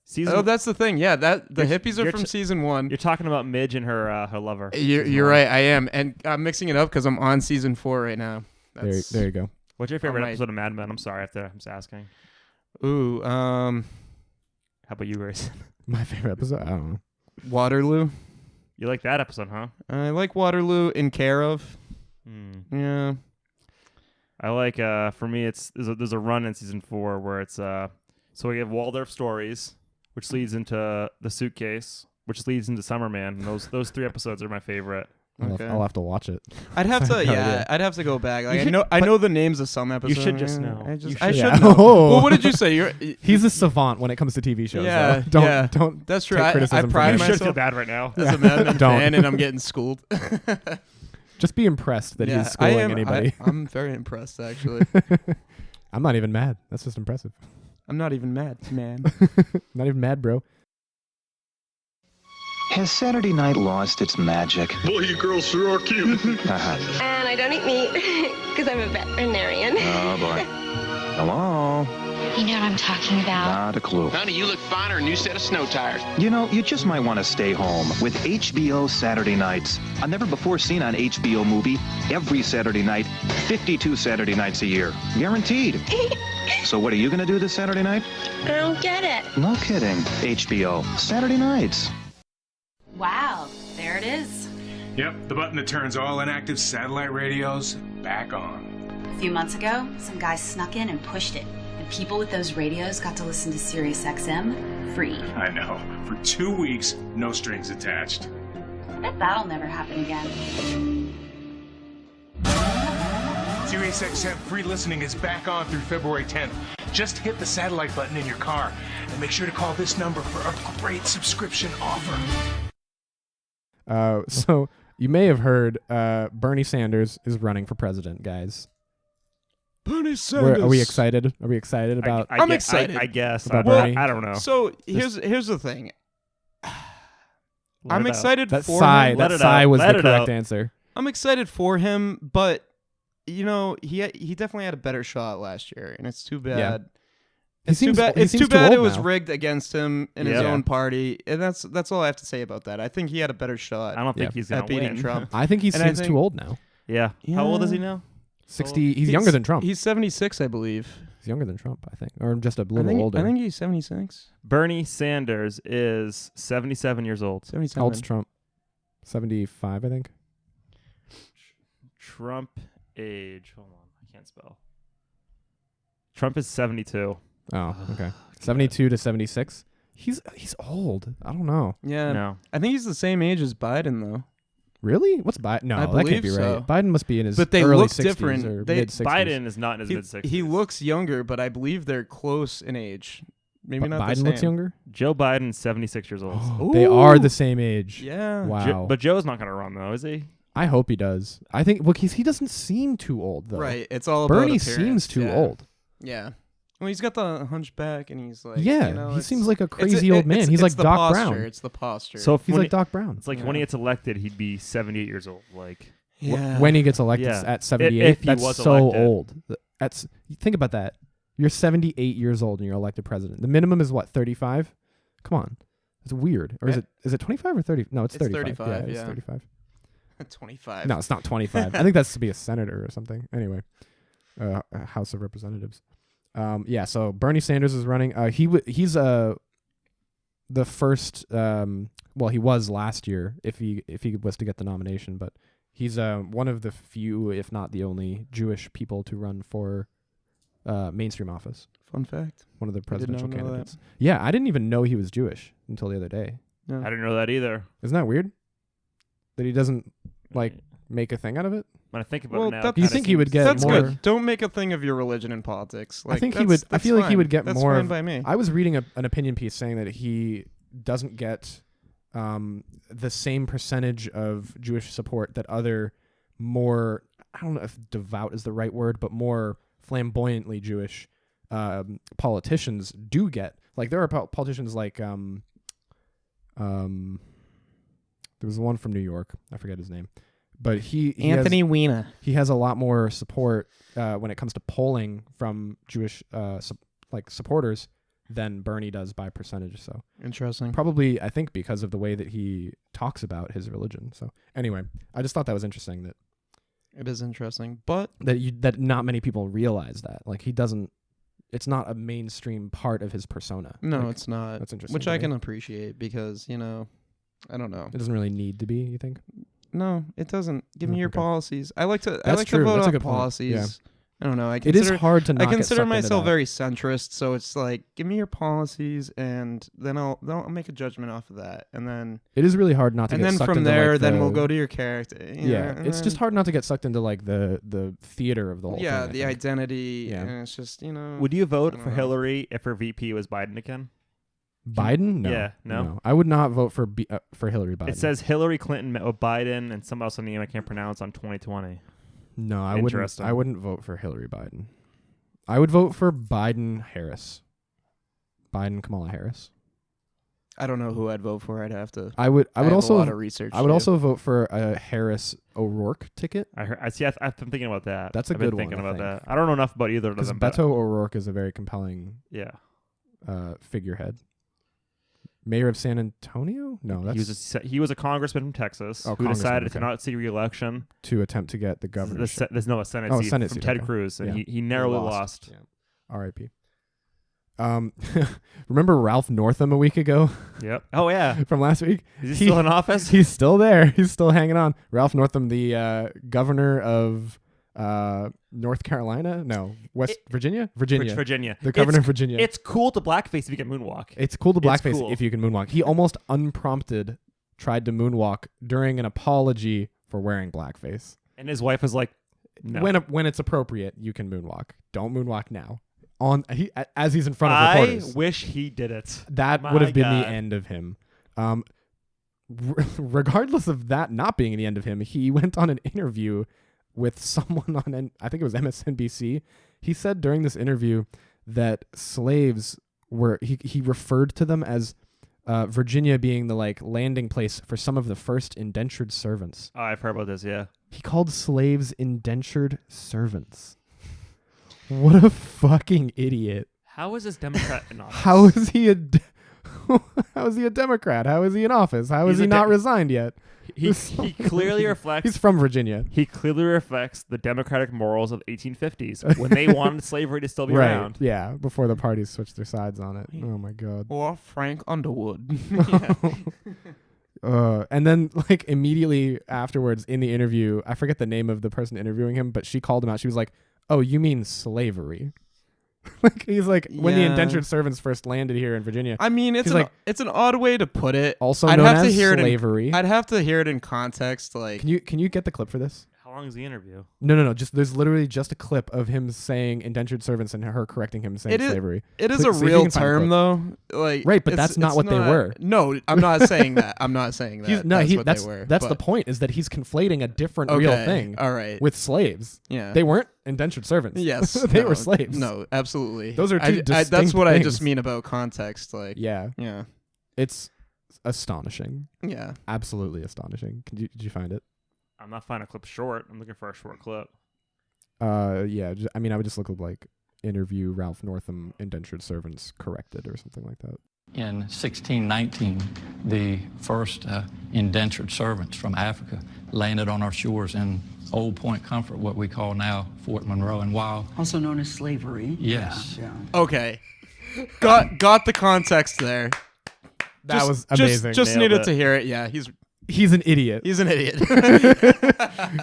Season. Oh, that's the thing. Yeah, that the You're- hippies are you're from t- season 1. You're talking about Midge and her lover. You're right. I am, and I'm mixing it up because I'm on season 4 right now. There you go. What's your favorite my- episode of Mad Men? I'm sorry, I'm just asking. Ooh, How about you, Grace? My favorite episode? I don't know. Waterloo. You like that episode, huh? I like Waterloo. In Care of. Yeah. I like. For me, there's a run in season 4 where it's so we have Waldorf Stories, which leads into The Suitcase, which leads into Summer Man. And those 3 episodes are my favorite. Okay. I'll have to watch it. I'd have to. I have no Yeah, idea. I'd have to go back. Like, should- I know the names of some episodes. should just know. I You should Yeah. know. Oh. Well, what did you say? He's a savant when it comes to TV shows. Yeah, though. yeah. Don't. That's true. Take I criticism from pride me. You should feel myself bad right now. as a Mad Men Don't. fan, and I'm getting schooled. Just be impressed that Yeah, he's schooling I am, anybody. I'm very impressed, actually. I'm not even mad. That's just impressive. I'm not even mad, man. Not even mad, bro. Has Saturday night lost its magic? Boy, you girls sure are cute. Uh-huh. And I don't eat meat because I'm a veterinarian. Oh, boy. Hello? You know what I'm talking about. Not a clue. Honey, you look finer in a new set of snow tires. You know, you just might want to stay home with HBO Saturday nights. A never-before-seen on HBO movie every Saturday night, 52 Saturday nights a year. Guaranteed. So what are you going to do this Saturday night? I don't get it. No kidding. HBO Saturday nights. Wow, there it is. Yep, the button that turns all inactive satellite radios back on. A few months ago, some guy snuck in and pushed it. And people with those radios got to listen to Sirius XM free. I know. For 2 weeks, no strings attached. I bet that'll never happen again. SiriusXM free listening is back on through February 10th. Just hit the satellite button in your car and make sure to call this number for a great subscription offer. So you may have heard Bernie Sanders is running for president, guys. Bernie Sanders. Are we excited? Are we excited about? I'm gue- excited. I guess. About I, Bernie? I don't know. So here's the thing. Let I'm it out. excited that for sigh. him. Let That it sigh out. was Let the it correct out. answer. I'm excited for him, but you know he definitely had a better shot last year, and it's too bad. Yeah. It's too bad. He It's seems too bad old it was now. rigged against him in his Yeah. own party, and that's all I have to say about that. I think he had a better shot. I don't think Yeah. he's at gonna beating win. Trump. I think he And I seems think- too old now. Yeah. How old is he now? 60. He's younger than Trump. He's 76, I believe. He's younger than Trump, I think, or just a little older. I think he's 76. Bernie Sanders is 77 years old. 77. How old's Trump? 75, I think. Trump age. Hold on, I can't spell. Trump is 72. Oh, okay. 72 to 76. He's old. I don't know. Yeah. No. I think he's the same age as Biden, though. Really? What's Biden? No, I that can't believe be so. right. Biden must be in his But they early look 60s different. or They- mid 60s. Biden is not in his mid 60s. He looks younger, but I believe they're close in age. Maybe not the Biden same. looks younger. Joe Biden, 76 years old. They are Ooh. the same age. Yeah. Wow. But Joe's not going to run, though, is he? I hope he does. I think. Look, he doesn't seem too old though. Right. It's all about Bernie appearance. seems too Yeah. old. Yeah. Well, he's got the hunchback, and he's like, Yeah, you know, he it's- seems like a it's- crazy old man. He's it's like the Doc posture. Brown. It's the posture. So if He's when like Doc Brown. it's like when he gets elected, he'd be 78 years old. Like, yeah. When he gets elected Yeah. at 78, If he that's was so elected. old. That's think about that. You're 78 years old and you're elected president. The minimum is what, 35? Come on. It's weird. Or is it 25 or 30? No, it's 35. 35, It's yeah. 35. 25. No, it's not 25. I think that's to be a senator or something. Anyway, House of Representatives. Yeah. So Bernie Sanders is running. He's the first. Well, he was last year if he was to get the nomination, but He's one of the few, if not the only, Jewish people to run for mainstream office. Fun fact. One of the presidential not know candidates. Yeah, I didn't even know he was Jewish until the other day. Yeah. I didn't know that either. Isn't that weird? That he doesn't make a thing out of it? When I think about it now, that- Do you think he would get That's more? good. Don't make a thing of your religion in politics. Like, I think he would. I feel like he would get that's more. Fine by me. I was reading an opinion piece saying that he doesn't get the same percentage of Jewish support that other more, I don't know if devout is the right word, but more flamboyantly Jewish politicians do get. Like there are politicians like there was one from New York. I forget his name. But he Anthony Weiner. He has a lot more support when it comes to polling from Jewish supporters than Bernie does by percentage. So Interesting. probably, I think, because of the way that he talks about his religion. So anyway, I just thought that was interesting that It is interesting, but that not many people realize that. Like he doesn't. It's not a mainstream part of his persona. no, Like, it's not. That's interesting. Which to I me. can appreciate because I don't know. It doesn't really need to be. You think? No, it doesn't. Give me Oh, your okay. policies. I like to That's true. vote That's a on good point. policies. Yeah. I don't know. I It consider is hard to. Not I get consider sucked into myself that. very centrist, so it's like give me your policies, and then I'll make a judgment off of that, and then It is really hard not to. and get then sucked from into, there, like, then the- we'll go to your character. Yeah, it's just hard not to get sucked into like the theater of the whole thing. Yeah, I the think. identity, Yeah. and it's just would you vote I don't for know. Hillary if her VP was Biden again? Biden? No. Yeah, no? I would not vote for for Hillary Biden. It says Hillary Clinton met with Biden and some else a name I can't pronounce on 2020. no. I wouldn't. Interesting. I wouldn't vote for Hillary Biden. I would vote for Biden Harris. Biden Kamala Harris. I don't know who I'd vote for. I'd have to. I would have also a lot of research. I would to also vote for a Harris O'Rourke ticket I heard. I see. I've been thinking about that. That's a I've been good one, thinking I about think. that. I don't know enough about either of because them. but Beto O'Rourke is a very compelling yeah, figurehead. Mayor of San Antonio? No, that's he was a congressman from Texas who congressman, decided to okay. not seek re-election. to attempt to get the governorship. There's no a Senate Oh, seat Senate from seat, Ted okay. Cruz, and Yeah. he narrowly lost. Yeah. R.I.P. Remember Ralph Northam a week ago Yep. Oh yeah. from last week? Is he still in office? He's still there. He's still hanging on. Ralph Northam, the governor of North Carolina? No, Virginia? Virginia. The governor of Virginia. It's cool to blackface if you can moonwalk. It's cool to It's blackface cool. if you can moonwalk. He almost unprompted tried to moonwalk during an apology for wearing blackface. And his wife was like, "No." When it's appropriate, you can moonwalk. Don't moonwalk now. As he's in front of I reporters. wish he did it. That My would have been God. the end of him. Regardless of that not being the end of him, he went on an interview with someone on, I think it was MSNBC. He said during this interview that slaves were, he referred to them as Virginia being the landing place for some of the first indentured servants. Oh, I've heard about this. Yeah. He called slaves indentured servants. What a fucking idiot. How is this Democrat in office? How is he a How is he a Democrat? How is he in office? How is He's he a not resigned yet? He clearly reflects. He's from Virginia. He clearly reflects the democratic morals of 1850s when they wanted slavery to still be Right. around. Yeah, before the parties switched their sides on it. Oh my god. or Frank Underwood. And then immediately afterwards in the interview, I forget the name of the person interviewing him, but she called him out. She was like, "Oh, you mean slavery?" He's like, when the Yeah. indentured servants first landed here in Virginia. I mean, it's He's it's an odd way to put it. Also I'd known have to as hear slavery. I'd have to hear it in context. Like, Can you get the clip for this? How long is the interview? No. Just there's literally just a clip of him saying indentured servants and her correcting him saying It is- slavery. it is See a if you real can find the term, clip. though. Like, Right, but it's- that's not it's what they were. No, I'm not saying that. I'm not saying that. No, that's what that's they were. that's the but- point. Is that he's conflating a different real Okay, thing. all right. With slaves. Yeah. They weren't indentured servants. Yes, they no, were slaves. No, absolutely. Those are two that's distinct what I things. just mean about context. Like, Yeah. yeah, It's astonishing. yeah. Absolutely astonishing. Did you find it? I'm not finding a clip short. I'm looking for a short clip. Yeah. I mean, I would just look up interview Ralph Northam indentured servants corrected or something like that. In 1619, the first indentured servants from Africa landed on our shores in Old Point Comfort, what we call now Fort Monroe. And while Also known as slavery. Yes. Yeah. Okay, got the context there. That was amazing. Just Nailed needed it. to hear it. Yeah, he's He's an idiot. He's an idiot.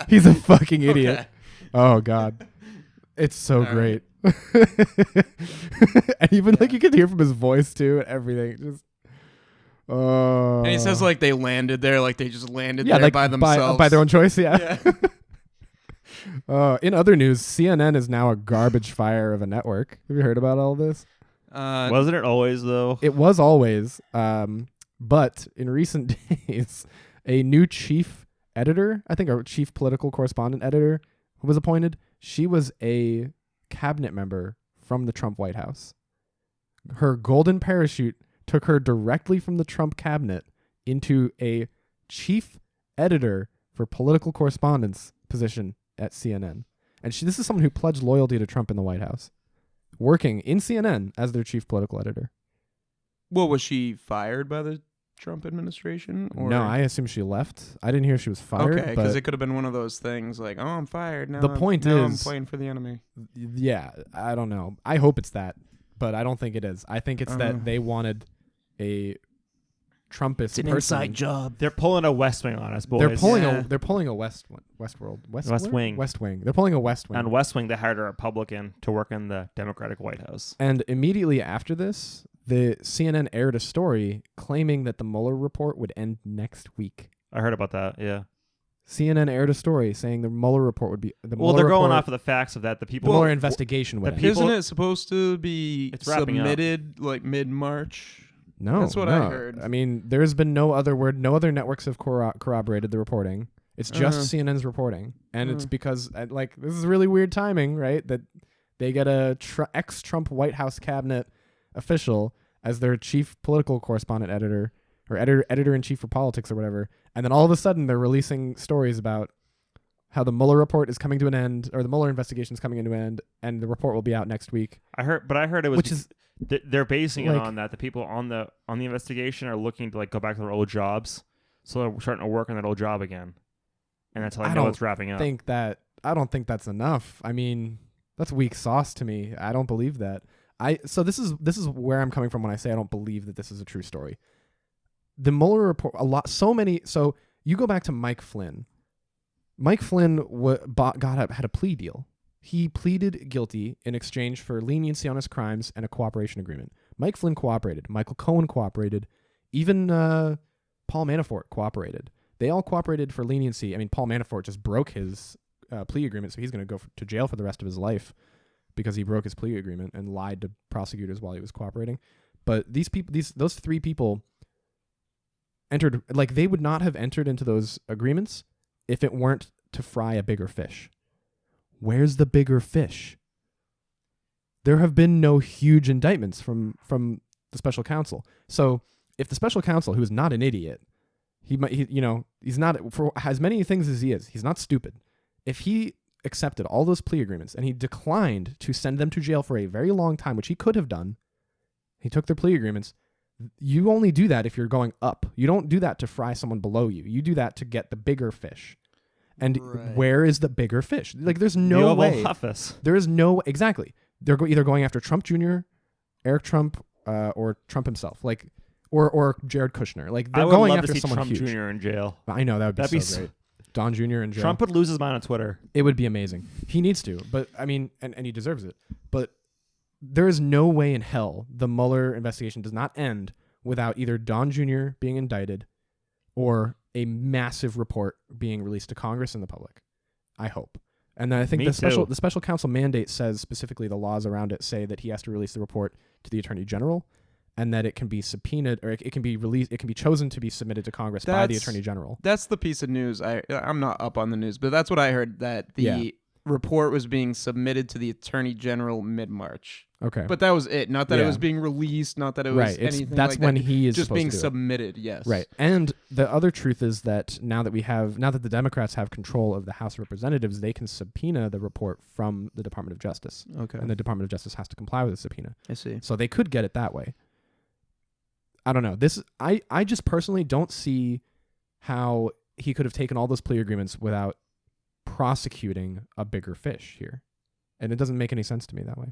He's a fucking idiot. Okay. Oh God, it's so All great. And even like you can hear from his voice too and everything. Just And he says like they landed there, like they just landed yeah, there like by themselves. by their own choice. Yeah. Yeah. In other news, CNN is now a garbage fire of a network. Have you heard about all this? Wasn't it always though? It was always, but in recent days, a new chief editor, I think a chief political correspondent editor, was appointed. She was a cabinet member from the Trump White House. Her golden parachute took her directly from the Trump cabinet into a chief editor for political correspondence position at CNN. And this is someone who pledged loyalty to Trump in the White House, working in CNN as their chief political editor. Well, was she fired by the Trump administration? Or? No, I assume she left. I didn't hear she was fired. Okay, because it could have been one of those things like, oh, I'm fired. Now The point I'm is- playing for the enemy. Yeah, I don't know. I hope it's that, but I don't think it is. I think it's that they wanted a Trumpist person. job. They're pulling a West Wing on us, boys. They're pulling Yeah. a West Wing. They're pulling a West Wing. On West Wing, they hired a Republican to work in the Democratic White House. And immediately after this, the CNN aired a story claiming that the Mueller report would end next week. I heard about that. Yeah. CNN aired a story saying the Mueller report would be Well, they're going off of the facts of that. The the people. Mueller investigation would the end. people- Isn't it supposed to be It's wrapping up. submitted like mid-March? No, That's what no. I heard. I mean, there's been no other word. No other networks have corroborated the reporting. It's just Uh-huh. CNN's reporting, and it's because like this is really weird timing, right? That they get a ex-Trump White House cabinet official as their chief political correspondent editor or editor in chief for politics or whatever, and then all of a sudden they're releasing stories about how the Mueller report is coming to an end, or the Mueller investigation is coming to an end, and the report will be out next week. I heard it was. Which is they're basing it like- on that the people on the investigation are looking to like go back to their old jobs, so they're starting to work on that old job again, and that's how I know it's wrapping up. I don't think that's enough. I mean, that's weak sauce to me. I don't believe that. So this is where I'm coming from when I say I don't believe that this is a true story. The Mueller report, so you go back to Mike Flynn. Mike Flynn had a plea deal. He pleaded guilty in exchange for leniency on his crimes and a cooperation agreement. Mike Flynn cooperated. Michael Cohen cooperated. Even Paul Manafort cooperated. They all cooperated for leniency. I mean, Paul Manafort just broke his plea agreement, so he's going to go to jail for the rest of his life because he broke his plea agreement and lied to prosecutors while he was cooperating. But those three people entered, like, they would not have entered into those agreements if it weren't to fry a bigger fish. Where's the bigger fish? There have been no huge indictments from the special counsel. So if the special counsel, who is not an idiot, he's not, for as many things as he is, he's not stupid. If he accepted all those plea agreements and he declined to send them to jail for a very long time, which he could have done, he took their plea agreements. You only do that if you're going up. You don't do that to fry someone below you. You do that to get the bigger fish. And where is the bigger fish? Like, there's no way. There is no, exactly. They're either going after Trump Jr., Eric Trump, or Trump himself, like, or Jared Kushner. Like, they're going after someone Trump huge. Jr. in jail. I know, that'd be so great. Don Jr. in jail. Trump would lose his mind on Twitter. It would be amazing. He needs to, but I mean, and he deserves it. But there is no way in hell the Mueller investigation does not end without either Don Jr. being indicted or a massive report being released to Congress and the public. I hope. And then I think the special counsel mandate says specifically the laws around it say that he has to release the report to the Attorney General, and that it can be subpoenaed, or it can be released. It can be chosen to be submitted to Congress by the Attorney General. That's the piece of news. I'm not up on the news, but that's what I heard, that the report was being submitted to the Attorney General mid-March. Okay. But that was it. Not that it was being released, not that it was anything that's like when that. he is just being supposed to do it. submitted, yes. Right. And the other truth is that now that the Democrats have control of the House of Representatives, they can subpoena the report from the Department of Justice. Okay. And the Department of Justice has to comply with the subpoena. I see. So they could get it that way. I don't know. I just personally don't see how he could have taken all those plea agreements without prosecuting a bigger fish here. And it doesn't make any sense to me that way.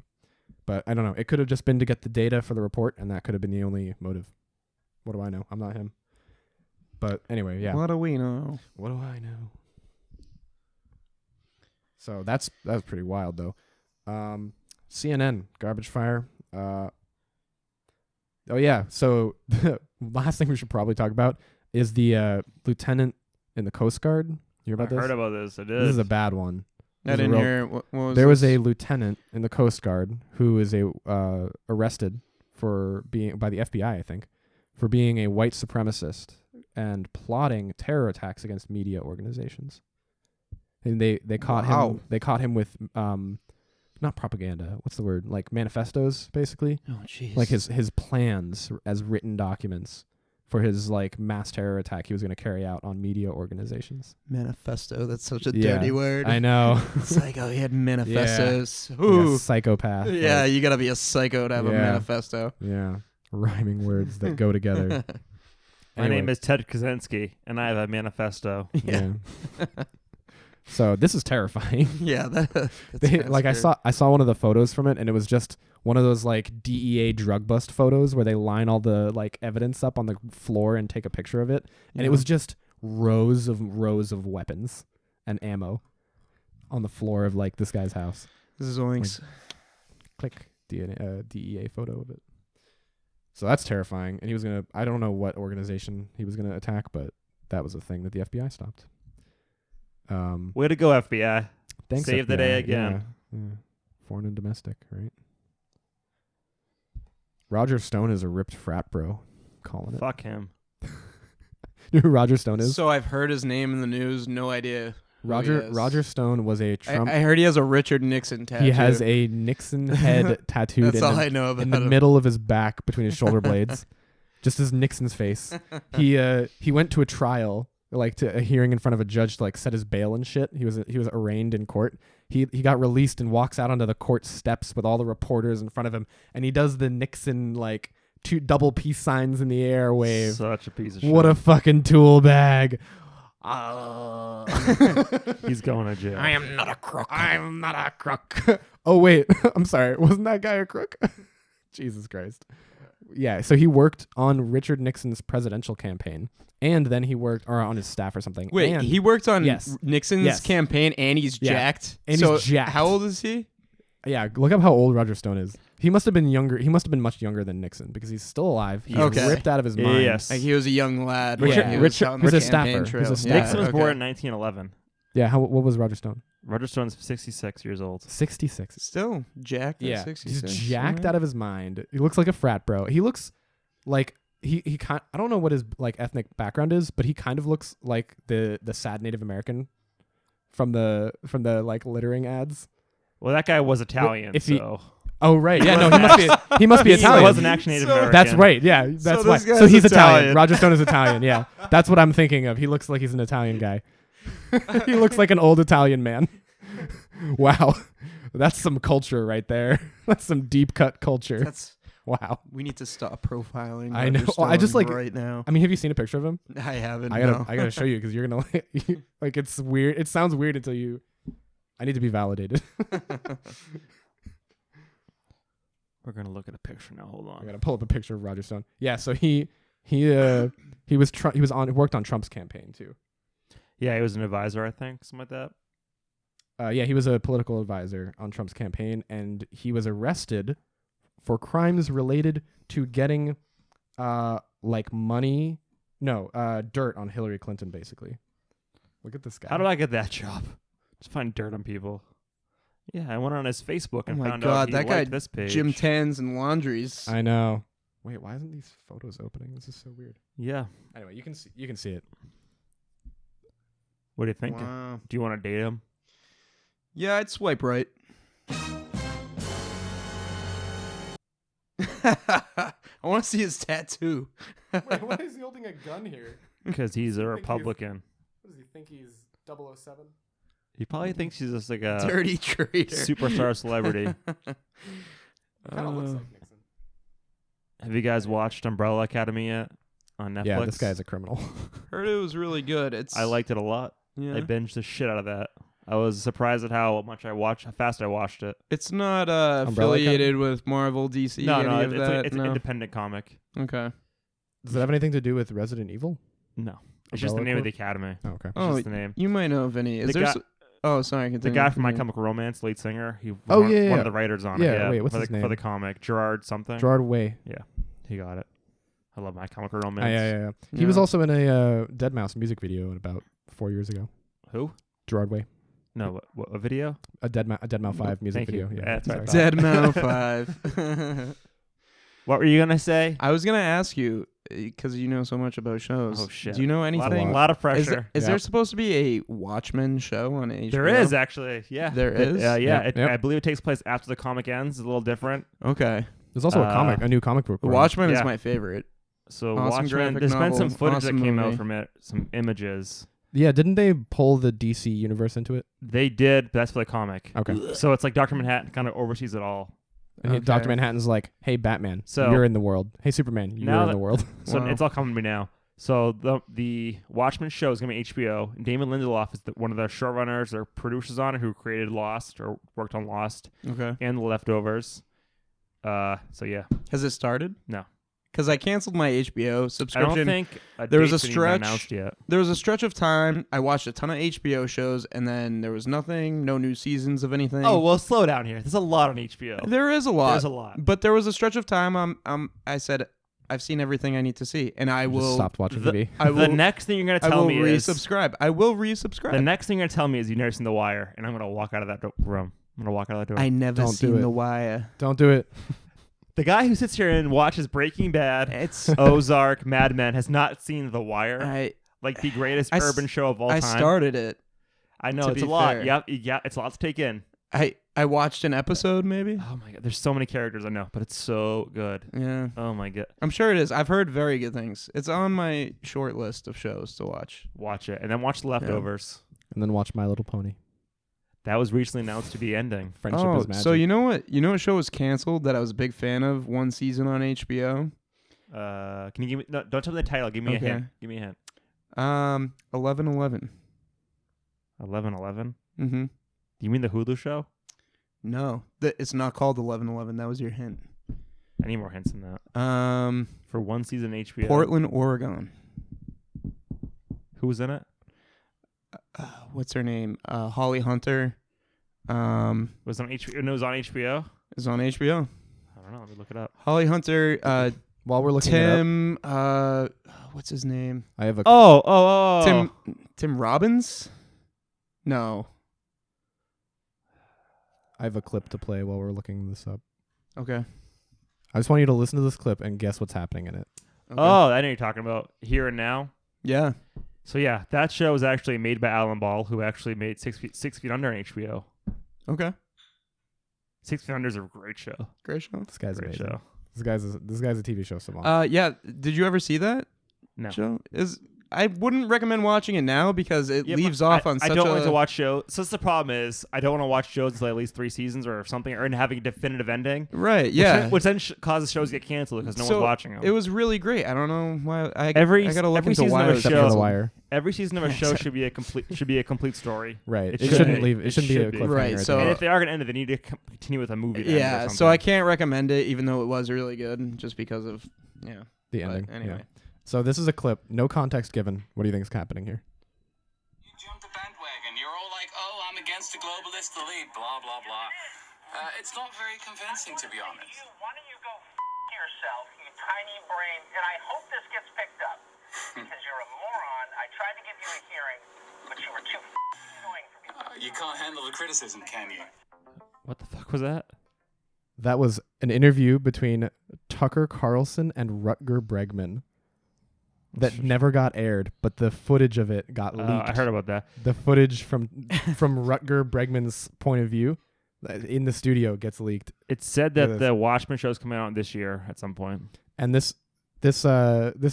But I don't know. It could have just been to get the data for the report, and that could have been the only motive. What do I know? I'm not him. But anyway, yeah. What do we know? What do I know? So that's pretty wild though. CNN garbage fire. Oh yeah. So the last thing we should probably talk about is the lieutenant in the Coast Guard. You hear about this? I heard about this. I did. This is a bad one. I didn't hear. What was there was this? a lieutenant in the Coast Guard who is arrested for being by the FBI, I think, for being a white supremacist and plotting terror attacks against media organizations. And they caught him. They caught him with not propaganda. What's the word? Like manifestos, basically. Oh, jeez. Like his plans as written documents for his like mass terror attack he was going to carry out on media organizations. Manifesto. That's such a dirty word. I know. Psycho. He had manifestos. Yeah. Ooh. Like a psychopath. Yeah, you gotta be a psycho to have a manifesto. Yeah. Rhyming words that go together. My name is Ted Kaczynski, and I have a manifesto. Yeah. So this is terrifying. Yeah, I saw one of the photos from it, and it was just one of those like DEA drug bust photos where they line all the like evidence up on the floor and take a picture of it, and it was just rows of weapons and ammo on the floor of like this guy's house. Zoinks! Like, click DEA photo of it. So that's terrifying, and he was gonna. I don't know what organization he was gonna attack, but that was a thing that the FBI stopped. Way to go, FBI. Thanks, Save FBI. the day again. Yeah. Foreign and domestic, right? Roger Stone is a ripped frat bro. Calling it. Fuck him. You know who Roger Stone is? So I've heard his name in the news. No idea. Roger Stone was a Trump. I heard he has a Richard Nixon tattoo. He has a Nixon head tattooed That's all I know about in the middle of his back between his shoulder blades. Just as Nixon's face. He went to a trial, like to a hearing in front of a judge to like set his bail and shit. He was arraigned in court. He got released and walks out onto the court steps with all the reporters in front of him, and he does the Nixon like two double peace signs in the air wave. Such a piece of shit. What a fucking tool bag. He's going to jail. I am not a crook. I'm not a crook. Oh wait, I'm sorry. Wasn't that guy a crook? Jesus Christ. Yeah, so he worked on Richard Nixon's presidential campaign, and then he worked or on his staff or something. Wait, and he worked on Nixon's campaign, and he's jacked. And so he's jacked. How old is he? Yeah, look up how old Roger Stone is. He must have been younger. He must have been much younger than Nixon because he's still alive. He's ripped out of his mind. Yes. Like he was a young lad. Richard he was a staffer. He's a staffer. Nixon was born in 1911. Yeah, what was Roger Stone? Roger Stone's 66 years old. 66. Still jacked at Yeah, 66. he's jacked out of his mind. He looks like a frat bro. He looks like he kind. I don't know what his like ethnic background is, but he kind of looks like the sad Native American from the like littering ads. Well, that guy was Italian, Oh right, yeah, no, he must be Italian. He was an actual Native American. That's right, yeah, that's why. So he's Italian. Roger Stone is Italian. Yeah, that's what I'm thinking of. He looks like he's an Italian guy. He looks like an old Italian man. Wow, that's some culture right there. That's some deep cut culture. Wow. We need to stop profiling. I know. Roger I just Stone like right now. I mean, have you seen a picture of him? I haven't. I gotta show you because you're gonna like it's weird. It sounds weird until you. I need to be validated. We're gonna look at a picture now. Hold on. I gotta pull up a picture of Roger Stone. Yeah, so he worked on Trump's campaign too. Yeah, he was an advisor, I think, something like that. Yeah, he was a political advisor on Trump's campaign, and he was arrested for crimes related to getting, like money, dirt on Hillary Clinton, basically. Look at this guy. How did I get that job? Just find dirt on people. Yeah, I went on his Facebook and found out he that guy, liked this page. Jim Tans and Laundries. I know. Wait, why isn't these photos opening? This is so weird. Yeah. Anyway, you can see it. What do you think? Wow. Do you want to date him? Yeah, I'd swipe right. I want to see his tattoo. Wait, why is he holding a gun here? Because he's a Republican. What does he think he's 007? He probably thinks he's just like a dirty traitor, superstar celebrity. Kind of looks like Nixon. Have you guys watched Umbrella Academy yet on Netflix? Yeah, this guy's a criminal. Heard it was really good. I liked it a lot. Yeah. I binged the shit out of that. I was surprised at how fast I watched it. It's not affiliated with Marvel, DC. It's an independent comic. Okay. Does it have anything to do with Resident Evil? No. It's just the name of the Corp? academy. Oh, okay. It's Oh, just the name. you might know Vinny. Is The there? guy- Oh, sorry. The Continue. guy from My Chemical Romance, lead singer. He was Oh, one, yeah, one yeah. of the writers on Yeah, it. Yeah, wait, what's for his the, For name? the comic, Gerard something. Gerard Way. Yeah, he got it. I love My Chemical Oh, Romance. yeah. He was also in a Dead Mouse music video about 4 years ago. Who? Gerard Way. No, what, a video? A Dead Mouse 5 music Thank you. video. Yeah, That's what I sorry. thought. Dead Mouse 5. What were you gonna say? I was gonna ask you because you know so much about shows. Oh shit! Do you know A anything? lot of Is, pressure. is there supposed to be a Watchmen show on HBO? There is actually. Yeah, There is? Yeah, Yep. I believe it takes place after the comic ends. It's a little different. Okay. There's also a new comic book. The run. Watchmen is Yeah. my favorite. So Awesome Watchmen. graphic There's been some novel, footage awesome that came movie. out from it. Some images. Yeah, didn't they pull the DC universe into it? They did, but that's for the comic. Okay. So it's like Dr. Manhattan kind of oversees it all. And Okay. Dr. Manhattan's like, hey, Batman, So- you're in the world. Hey, Superman, you're Now in that- the world. So Wow. it's all coming to me now. So the Watchmen show is going to be HBO. And Damon Lindelof is one of the showrunners or producers on it who created Lost or worked on Lost Okay. and The Leftovers. So yeah, Has it started? No. Because I canceled my HBO I subscription. don't think there was a date's been even stretch. announced yet. There was a stretch of time I watched a ton of HBO shows, and then there was nothing, no new seasons of anything. Oh well, slow down here. There's a lot on HBO. There is a lot. There's a lot. But there was a stretch of time I said I've seen everything I need to see, and I Just will. stopped watching The, TV. I will. the next thing you're going to I tell will me is resubscribe. I will resubscribe. the next thing you're going to tell me is you've never seen The Wire, and I'm going to walk out of that room. I'm going to walk out of that door. I never Don't do seen it. The Wire. Don't do it. The guy who sits here and watches Breaking Bad, It's Ozark, Mad Men has not seen The Wire, I like the greatest I s- urban show of all I time. started it. I know to it's a be lot. fair. Yep, yeah, it's a lot to take in. I watched an episode maybe. Oh my god, there's so many characters I know, but it's so good. Yeah, Oh my god, I'm sure it is. I've heard very good things. It's on my short list of shows to watch. watch it and then watch The Leftovers. And then watch My Little Pony. That was recently announced to be ending. Friendship Oh, is magic. so you know what? You know what show was canceled that I was a big fan of? One season on HBO. Can you give me? No, don't tell me the title. Give me a Okay. hint. Give me a hint. 11/11. 11/11. Mm-hmm. You mean the Hulu show? No, it's not called 11/11. That was your hint. I need more hints than that. For one season HBO. Portland, Oregon. Who was in it? What's her name? Holly Hunter. Was it on HBO? No, it was on HBO. Is on HBO. I don't know. Let me look it up. Holly Hunter. While we're looking it Tim. What's his name? up, I have a Oh. Tim Robbins. No. I have a clip to play while we're looking this up. Okay. I just want you to listen to this clip and guess what's happening in it. Okay. Oh, I know you're talking about Here and Now. Yeah. So yeah, that show was actually made by Alan Ball, who actually made Six Feet Under on HBO. Okay. 6 Feet Under is a great show. Great show. This guy's Great amazing. show. This guy's a TV show savant. Yeah. Did you ever see that No. show? I wouldn't recommend watching it now because it Yeah, leaves but off on I such don't a. like to watch shows. So that's the problem is I don't want to watch shows until at least 3 seasons or something, or having a definitive ending. Right. Yeah. Which then causes shows to get canceled because no one's watching them. It was really great. I don't know why. I Every gotta look every into season why of it a was Except show, for The canceled. Wire. every season of a show should be a complete story. Right. It should shouldn't be. leave. It shouldn't be a cliffhanger. Right, at the so- And end. if they are going to end it, they need to continue with a movie. then or Yeah. So something. I can't recommend it, even though it was really good, just because of the but ending. anyway. Yeah. So this is a clip. No context given. What do you think is happening here? You jumped the bandwagon. You're all like, oh, I'm against the globalist elite, blah, blah, blah. It's not very convincing, to be honest. Why don't you go yourself, you tiny brain, and I hope this gets picked up, because you're a moron. I tried to give you a hearing, but you were too annoying for me. You can't handle the criticism, can you? What the fuck was that? That was an interview between Tucker Carlson and Rutger Bregman that never got aired, but the footage of it got leaked. I heard about that. The footage from Rutger Bregman's point of view in the studio gets leaked. It said Look at that this. the Watchmen show is coming out this year at some point. And this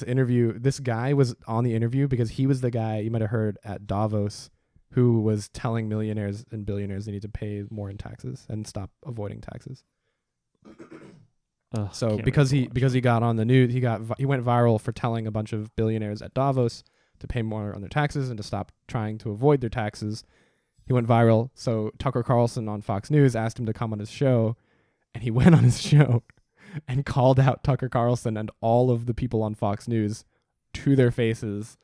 interview, this guy was on the interview because he was the guy you might have heard at Davos who was telling millionaires and billionaires they need to pay more in taxes and stop avoiding taxes. Ugh, So can't because wait to watch he got on the news, he went viral for telling a bunch of billionaires at Davos to pay more on their taxes and to stop trying to avoid their taxes. He went viral. So Tucker Carlson on Fox News asked him to come on his show, and he went on his show and called out Tucker Carlson and all of the people on Fox News to their faces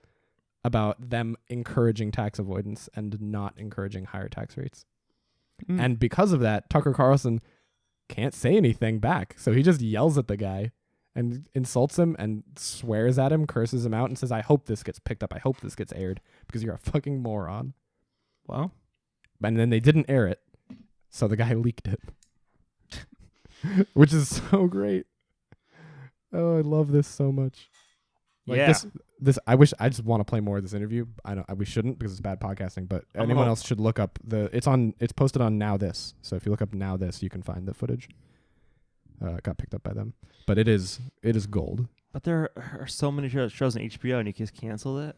about them encouraging tax avoidance and not encouraging higher tax rates. And because of that, Tucker Carlson can't say anything back. So he just yells at the guy and insults him and swears at him, curses him out, and says, I hope this gets picked up. I hope this gets aired because you're a fucking moron. Wow. And then they didn't air it. So the guy leaked it. Which is so great. Oh, I love this so much. Like yeah. This I just want to play more of this interview. We shouldn't because it's bad podcasting, but anyone else should look up it's posted on Now This. So if you look up Now This, you can find the footage. It got picked up by them. But it is gold. But there are so many shows on HBO and you just cancel it.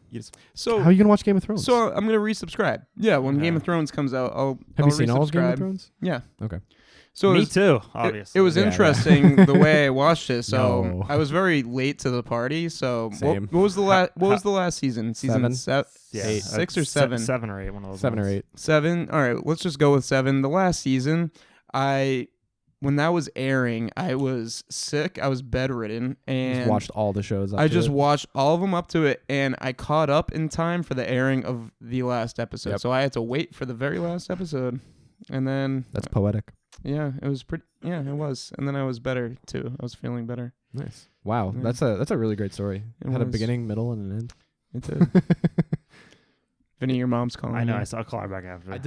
So how are you gonna watch Game of Thrones? So I'm gonna resubscribe. Yeah, when Game of Thrones comes out, I'll Have you seen all of Game of Thrones? Yeah. Okay. So Me too, obviously. It was interesting the way I watched it. So No. I was very late to the party. So Same. what was the last? What was the last season? Season Seven? Yeah, 6 or 7? 7 or 8. One of those. 7 or ones. 8. 7. All right, let's just go with 7. The last season, when that was airing, I was sick. I was bedridden, and Just watched all the shows. I just watched all of them up to it, and I caught up in time for the airing of the last episode. Yep. So I had to wait for the very last episode, and then That's poetic. yeah, it was pretty. Yeah, it was, and then I was better too. I was feeling better. Nice. Wow, Yeah. that's a really great story. It had a was. beginning, middle, and an end. It did. Vinny, your mom's calling. I know. you. I saw a call her back after. I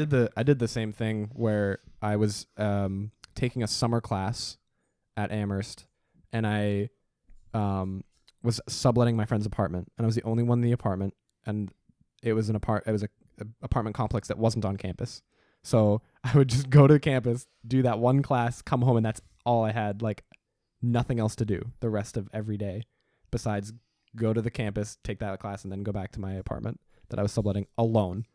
did the same thing where I was taking a summer class at Amherst, and I was subletting my friend's apartment, and I was the only one in the apartment, and it was an apartment complex that wasn't on campus. So I would just go to campus, do that one class, come home, and that's all I had. Like nothing else to do the rest of every day, besides go to the campus, take that class, and then go back to my apartment that I was subletting alone.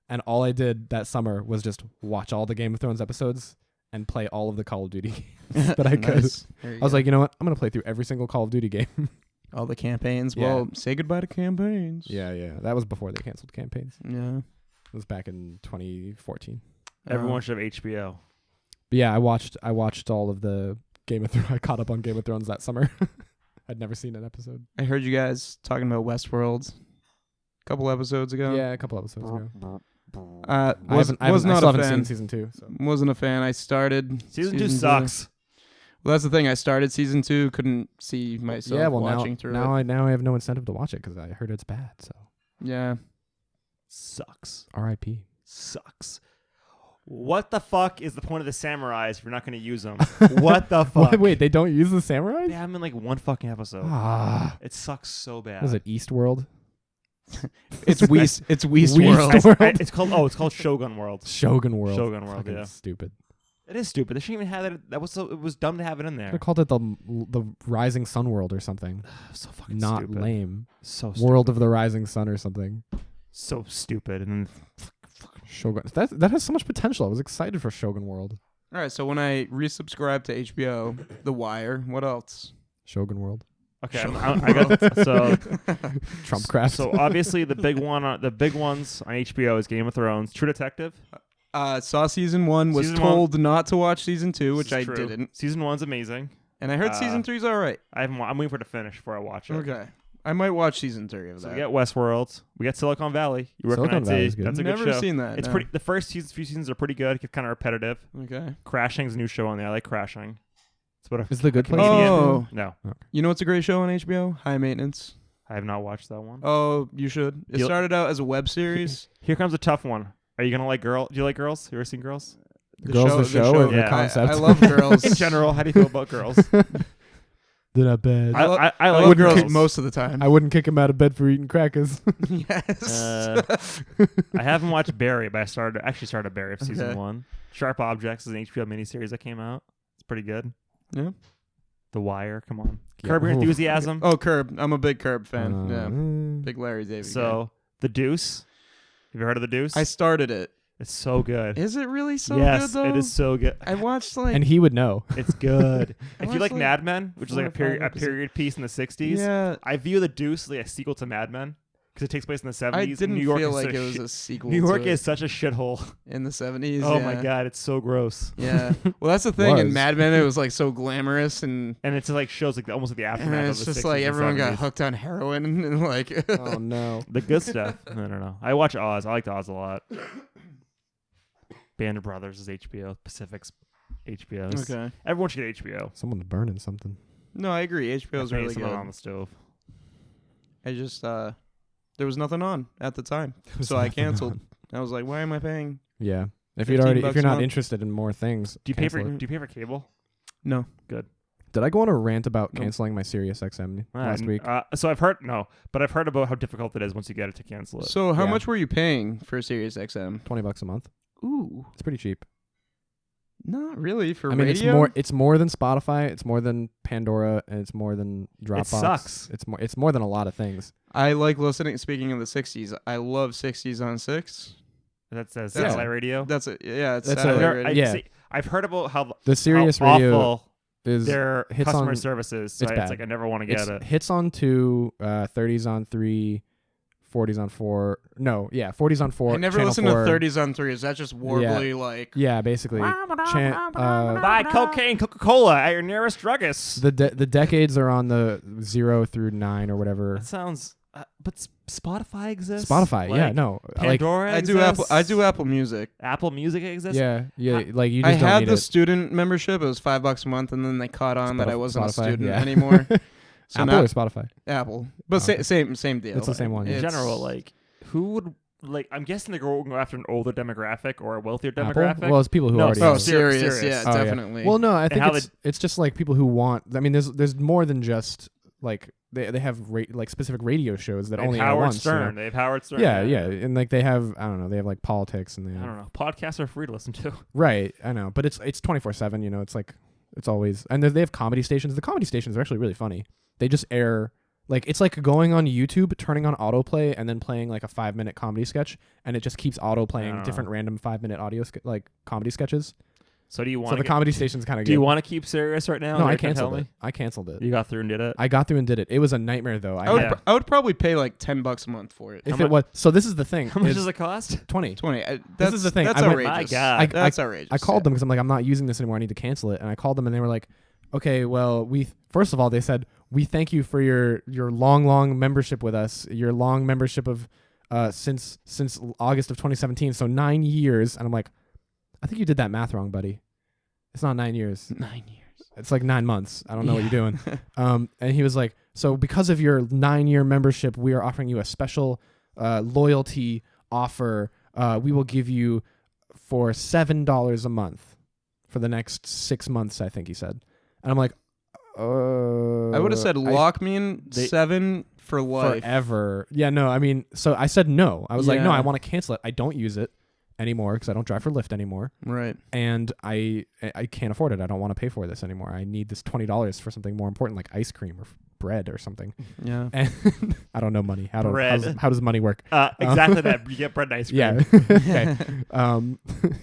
And all I did that summer was just watch all the Game of Thrones episodes and play all of the Call of Duty games that I could. Nice. I was like, you know what? I'm going to play through every single Call of Duty game. All the campaigns. Yeah. Well, say goodbye to campaigns. Yeah. That was before they canceled campaigns. Yeah. It was back in 2014. Everyone should have HBO. But yeah, I watched all of the Game of Thrones. I caught up on Game of Thrones that summer. I'd never seen an episode. I heard you guys talking about Westworld a couple episodes ago. Yeah, a couple episodes ago. I still haven't seen season 2. So. Wasn't a fan. I started Season 2 sucks. Well, that's the thing. I started season 2. Couldn't see myself watching through it. Now I have no incentive to watch it because I heard it's bad. So Yeah. Sucks. R.I.P. Sucks. What the fuck is the point of the samurais if you're not going to use them? What the fuck? Wait, they don't use the samurais? They have them in like one fucking episode. It sucks so bad. Was it Eastworld? It's Westworld. It's called Shogun World. Shogun World. Shogun World. Fucking Yeah. Stupid. It is stupid. They shouldn't even have that. It was dumb to have it in there. They called it the Rising Sun World or something. So fucking Not stupid. lame. So stupid. World of the Rising Sun or something. So stupid. And then Shogun. That has so much potential. I was excited for Shogun World. All right. So when I resubscribe to HBO, The Wire, what else? Shogun World. okay, I got so Trumpcraft. So obviously the big ones on HBO is Game of Thrones, True Detective. Saw season 1. Was Season told not to watch season 2, which This I is true. didn't. Season 1's amazing. And I heard season 3's all right. I'm waiting for it to finish before I watch it. Okay. I might watch season 3 of So that. we got Westworld. We got Silicon Valley. You work Silicon on IT. Valley's good. That's a Never good show. seen that, It's no. pretty. The first few seasons are pretty good. It's kind of repetitive. Okay. Crashing's a new show on there. I like Crashing. It's about a Is The Good Place? comedian. Oh. No, You know what's a great show on HBO? High Maintenance. I have not watched that one. Oh, you should. It You'll- started out as a web series. Here comes a tough one. Are you gonna like Girl? Do you like girls? You ever seen Girls? The show or the Yeah. concept? I love girls. In general, how do you feel about girls? They're not bad. I love like girls girls most of the time. I wouldn't kick him out of bed for eating crackers. Yes. I haven't watched Barry, but I started Barry for season Okay. 1. Sharp Objects is an HBO miniseries that came out. It's pretty good. Yeah. The Wire, come on. Yeah. Curb Your Oof. Enthusiasm. Oh, Curb. I'm a big Curb fan. Yeah. Mm. Big Larry David. So The Deuce. Have you heard of The Deuce? I started it. It's so good. Is it really so yes, good though? it is so good. I watched like And he would know. It's good. I If you watched, like like, Mad Men, which is 4 like or 5 a period piece in the 60s, Yeah. I view The Deuce like a sequel to Mad Men. because it takes place in the 70s. I didn't New York feel is like such it was shit- a sequel. New York to is it such a shithole. in the 70s. Oh yeah. my god, it's so gross. Yeah. Well, that's the thing. In Was. Mad Men, it was like so glamorous and And it's like shows like almost like the aftermath and of it's the just 60s like and everyone got 70s. hooked on heroin and like. Oh no. The good stuff. I don't know. I watch Oz. I liked Oz a lot. Band of Brothers is HBO. Pacific's HBO. Okay. Everyone should get HBO. Someone's burning something. No, I agree. HBO's I really someone good. on the stove. I just there was nothing on at the time, was so I nothing canceled. on. I was like, why am I paying? Yeah. If 15 you're already, if bucks you're a not month. interested in more things, Do you pay for cancel it. Do you pay for cable? No. Good. Did I go on a rant about Nope. canceling my Sirius XM last week? So I've heard but I've heard about how difficult it is once you get it to cancel it. So how Yeah. much were you paying for Sirius XM? $20 a month. Ooh, It's pretty cheap. not really for I mean, radio. it's more than Spotify, it's more than Pandora, and it's more than Dropbox. sucks. It's more than a lot of things. I like listening. Speaking of the 60s, I love 60s on 6. That's Yeah. satellite radio. That's it. Yeah, it's That's satellite a- radio. yeah. I've heard about how The Sirius how radio awful is their hits customer on, services. So it's it's bad. like I never want to get It's it. hits on 2, 30s on 3, 40s on 4. No, yeah, 40s on 4. I never channel listen 4. to 30s on 3. Is that just warbly like? Yeah, basically. Buy cocaine, Coca-Cola at your nearest druggist. The decades are on the 0 through 9 or whatever. That sounds. But Spotify exists. Spotify, yeah, Like, no, Pandora. I do Apple. exists. I do Apple Music. Apple Music exists. yeah, I- like you I just don't had need the it. student membership. It was $5 a month, and then they caught on that I wasn't a Spotify, student yeah. anymore. So Apple now or Spotify? Apple, but Okay. same deal. It's the same one, yeah. In It's- general, like who would like? I'm guessing they're going to go after an older demographic or a wealthier Apple? demographic. Well, it's people who No, already. Oh, have it. serious, yeah, Oh, definitely. Well, no, I think how it's just like people who want. I mean, there's more than just like they have like specific radio shows that They have only air Howard once. Stern. You know? They have Howard Stern. Yeah, yeah, and like they have I don't know, they have like politics and they I have, don't know. Podcasts are free to listen to. right. I know, but it's 24/7. You know, it's like it's always and they have comedy stations. The comedy stations are actually really funny. They just air. Like it's like going on YouTube, turning on autoplay, and then playing like a 5-minute comedy sketch, and it just keeps auto playing Oh. different random 5-minute audio like comedy sketches. So do you want? So the comedy station's kind of Do good. you want to keep Sirius right now? No, You're I gonna tell canceled me? it. I canceled it. You got through and did it. I got through and did it. It was a nightmare though. I would probably pay like $10 a month for it. If it was so, this is the thing. How much is does it cost? 20. 20. This is the thing. That's I went- outrageous. My God. That's outrageous. I called them because I'm like, I'm not using this anymore. I need to cancel it. And I called them and they were like, okay, well, first of all, they said, we thank you for your long membership with us. Your long membership of since August of 2017. So 9 years. And I'm like, I think you did that math wrong, buddy. It's not 9 years. 9 years. It's like 9 months. I don't know what you're doing. And he was like, so because of your 9-year membership, we are offering you a special loyalty offer. We will give you for $7 a month for the next 6 months, I think he said. And I'm like, I would have said lock me in 7 for life. forever. Yeah, no, I mean, so I said no. I was like, no, Yeah. I want to cancel it. I don't use it anymore because I don't drive for Lyft anymore. Right. And I can't afford it. I don't want to pay for this anymore. I need this $20 for something more important like ice cream or bread or something. Yeah. And I don't know money. How Bread. does money work? Exactly that. You get bread and ice cream. Yeah. Okay.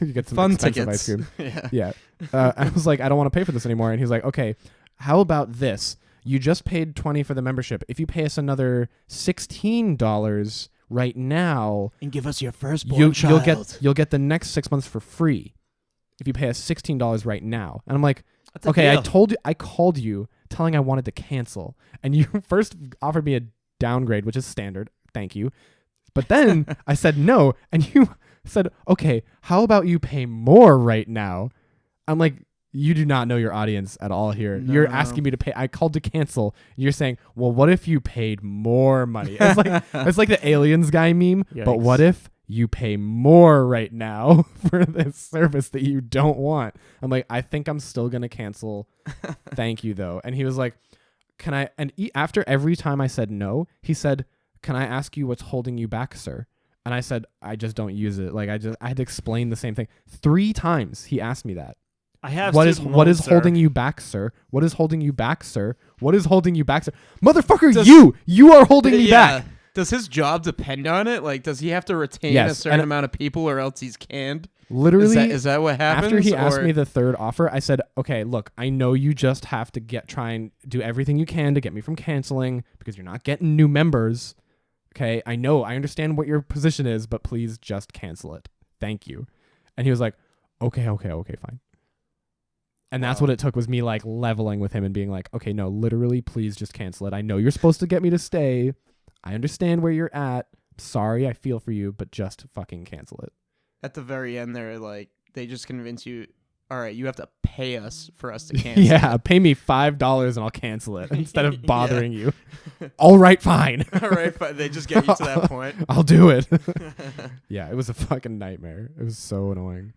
You get some Fun expensive tickets. ice cream. Yeah. Yeah. I was like, I don't want to pay for this anymore. And he's like, okay, how about this? You just paid $20 for the membership. If you pay us another $16 right now, And give us your firstborn you'll get the next 6 months for free. If you pay us $16 right now. And I'm like, That's a okay, deal. I called you telling I wanted to cancel. And you first offered me a downgrade, which is standard. Thank you. But then I said no. And you said, okay, how about you pay more right now? I'm like, you do not know your audience at all here. No. You're asking me to pay. I called to cancel. You're saying, well, what if you paid more money? It's like the aliens guy meme. But Yikes. what if you pay more right now for this service that you don't want? I'm like, I think I'm still going to cancel. Thank you, though. And he was like, can I? And after every time I said no, he said, can I ask you what's holding you back, sir? And I said, I just don't use it. Like, I had to explain the same thing. 3 times he asked me that. I have What is student loans, sir. holding you back, sir? What is holding you back, sir? What is holding you back, sir? Motherfucker, Does- you are holding me back. Does his job depend on it? Like, does he have to retain Yes, a certain and- amount of people or else he's canned? Literally, Is that what happens? after he asked or- me the 3rd offer, I said, okay, look, I know you just have to try and do everything you can to get me from canceling because you're not getting new members. okay, I understand what your position is, but please just cancel it. Thank you. And he was like, okay, fine. And that's what it took, was me like leveling with him and being like, okay, no, literally, please just cancel it. I know you're supposed to get me to stay. I understand where you're at. Sorry, I feel for you, but just fucking cancel it. At the very end, they're like, they just convince you, all right, you have to pay us for us to cancel Yeah, it. pay me $5 and I'll cancel it instead of bothering you. All right, fine. All right, fine. They just get you to that point. I'll do it. Yeah, it was a fucking nightmare. It was so annoying.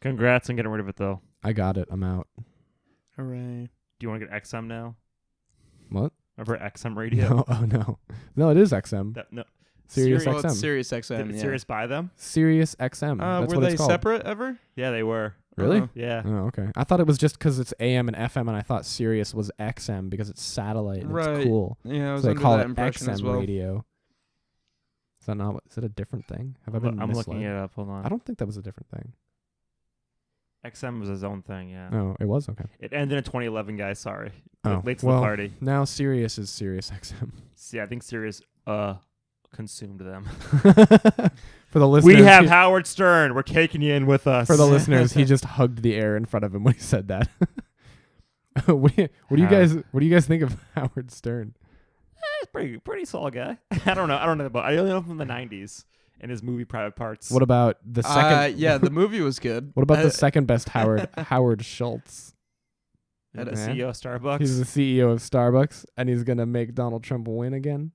Congrats on getting rid of it, though. I got it. I'm out. Hooray. Do you want to get XM now? What? Remember XM radio? No, oh no. No, it is XM. No. Sirius Well, XM. it's Sirius XM. Did yeah. Sirius buy them? Sirius XM. That's were what they it's called. separate ever? Yeah, they were. Really? Uh-huh. Yeah. Oh, okay. I thought it was just because it's AM and FM, and I thought Sirius was XM because it's satellite and Right. it's cool. Yeah, I was So they under call that it impression XM as well. radio. Is that not? Is it a different thing? Have I been I'm misled? looking it up. Hold on. I don't think that was a different thing. XM was his own thing, yeah. Oh, it was? Okay. It ended in 2011, guys. Sorry. Oh, Late to well, the party. now Sirius is Sirius XM. See, I think Sirius consumed them. For the listeners, We have Howard Stern. We're taking you in with us. For the listeners, he just hugged the air in front of him when he said that. What do you guys think of Howard Stern? Pretty solid guy. I don't know about. I only know him from the 90s and his movie Private Parts. What about the second? Yeah, the movie was good. What about the second best Howard Schultz? The CEO of Starbucks. He's the CEO of Starbucks, and he's gonna make Donald Trump win again.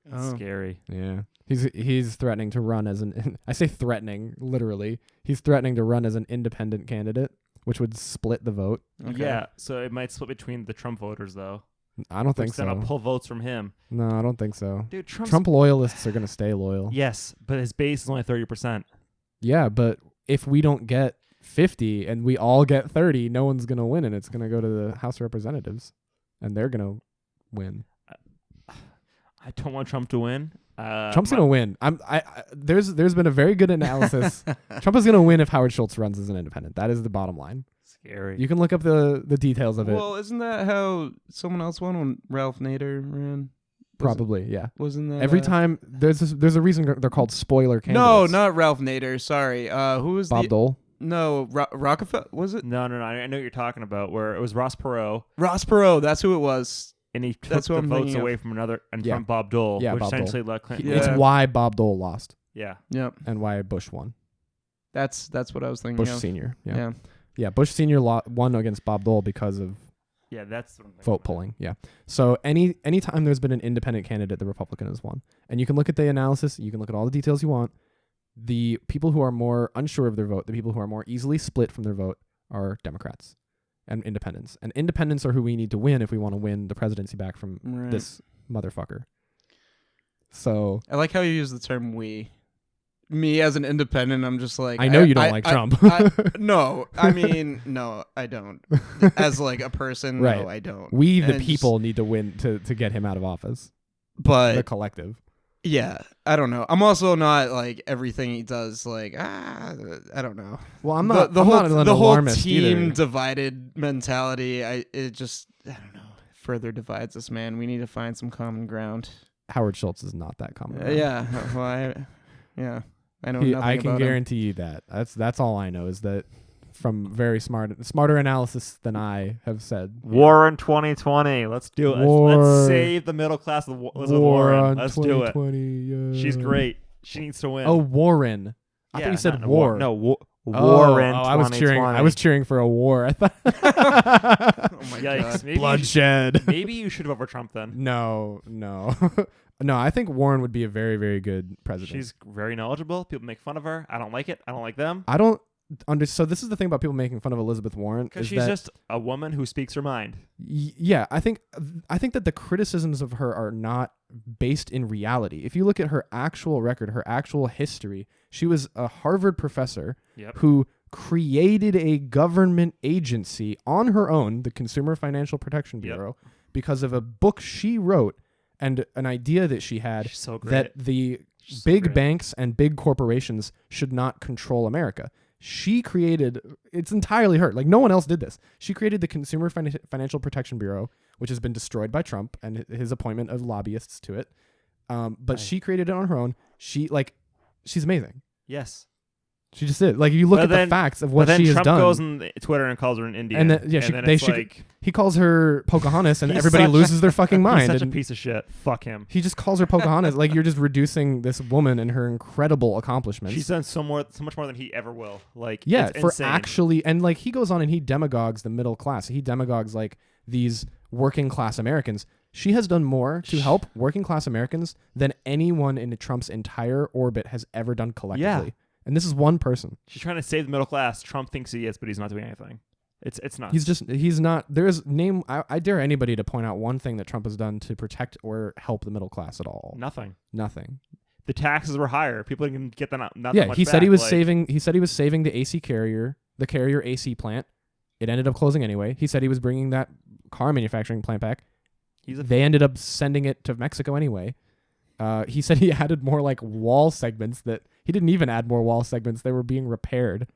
That's scary. Yeah, he's threatening to run as an. I say threatening, literally. He's threatening to run as an independent candidate, which would split the vote. Okay. Yeah, so it might split between the Trump voters, though. I don't think Then so. I'll pull votes from him. No, I don't think so. Dude, Trump loyalists are gonna stay loyal. Yes, but his base is only 30%. Yeah, but if we don't get 50 and we all get 30, no one's gonna win, and it's gonna go to the House of Representatives, and they're gonna win. I don't want Trump to win. Trump's gonna win. There's been a very good analysis. Trump is gonna win if Howard Schultz runs as an independent. That is the bottom line. Scary. You can look up the details of it. Well, isn't that how someone else won when Ralph Nader ran? Probably, yeah. Wasn't that every time there's a reason they're called spoiler candidates? No, not Ralph Nader. Sorry. Who was Bob Dole? No, Rockefeller. Was it? No. I know what you're talking about. Where it was Ross Perot. Ross Perot. That's who it was. And he took That's the what I'm votes thinking away of. from from Bob Dole, Yeah, which Bob essentially Dole. let Clinton. It's why Bob Dole lost. Yeah. Yep. And why Bush won. That's what I was thinking. Bush of. Senior. Yeah. Yeah. Bush Senior won against Bob Dole because of Yeah, that's what I'm thinking vote polling. Yeah. So anytime there's been an independent candidate, the Republican has won. And you can look at the analysis. You can look at all the details you want. The people who are more unsure of their vote, the people who are more easily split from their vote, are Democrats and independents. And independents are who we need to win if we want to win the presidency back from this motherfucker. So I like how you use the term "we." Me as an independent, I'm just like, I know you don't like Trump. No, I mean, no, I don't. As like a person, right. No, I don't. We, And the people, need to win to get him out of office. But the collective. Yeah, I don't know. I'm also not like everything he does. Like, I don't know. Well, I'm not. The I'm whole, not an the whole alarmist team either. divided mentality. I don't know. Further divides us, man. We need to find some common ground. Howard Schultz is not that common. Yeah. Well, I know nothing I can about him. guarantee you that. That's all I know is that from very smarter analysis than I have said. War in 2020. Let's do it. Let's save the middle class of Elizabeth Warren. Let's do it. Yeah. She's great. She needs to win. Oh, Warren. I thought you said war. No, war in 2020. I was cheering for a war. I thought. Oh my God. God. Bloodshed. Maybe you should vote for Trump then. No. No, I think Warren would be a very, very good president. She's very knowledgeable. People make fun of her. I don't like it. I don't like them. I don't so this is the thing about people making fun of Elizabeth Warren. Because she's just a woman who speaks her mind. Yeah, I think that the criticisms of her are not based in reality. If you look at her actual record, her actual history, she was a Harvard professor who created a government agency on her own, the Consumer Financial Protection Bureau, because of a book she wrote and an idea that she had that the big banks and big corporations should not control America. She created, it's entirely her. Like, no one else did this. She created the Consumer Financial Protection Bureau, which has been destroyed by Trump and his appointment of lobbyists to it. But she created it on her own. She's amazing. Yes. She just did. Like, if you look at the facts of what she has Trump done. goes on Twitter and calls her an Indian. And then, it's he calls her Pocahontas, and everybody loses their fucking mind. He's such a piece of shit. Fuck him. He just calls her Pocahontas. Like, you're just reducing this woman and her incredible accomplishments. She's done so much more than he ever will. Like, yeah, it's for insane. actually, and like he goes on and he demagogues the middle class. He demagogues like these working class Americans. She has done more to help working class Americans than anyone in Trump's entire orbit has ever done collectively. Yeah. And this is one person. She's trying to save the middle class. Trump thinks he is, but he's not doing anything. It's not. He's not. I dare anybody to point out one thing that Trump has done to protect or help the middle class at all. Nothing. The taxes were higher. People can get that not that much he back. said he was saving. He said he was saving the AC carrier, the carrier AC plant. It ended up closing anyway. He said he was bringing that car manufacturing plant back. They ended up sending it to Mexico anyway. He said he added more like wall segments that he didn't even add more wall segments. They were being repaired.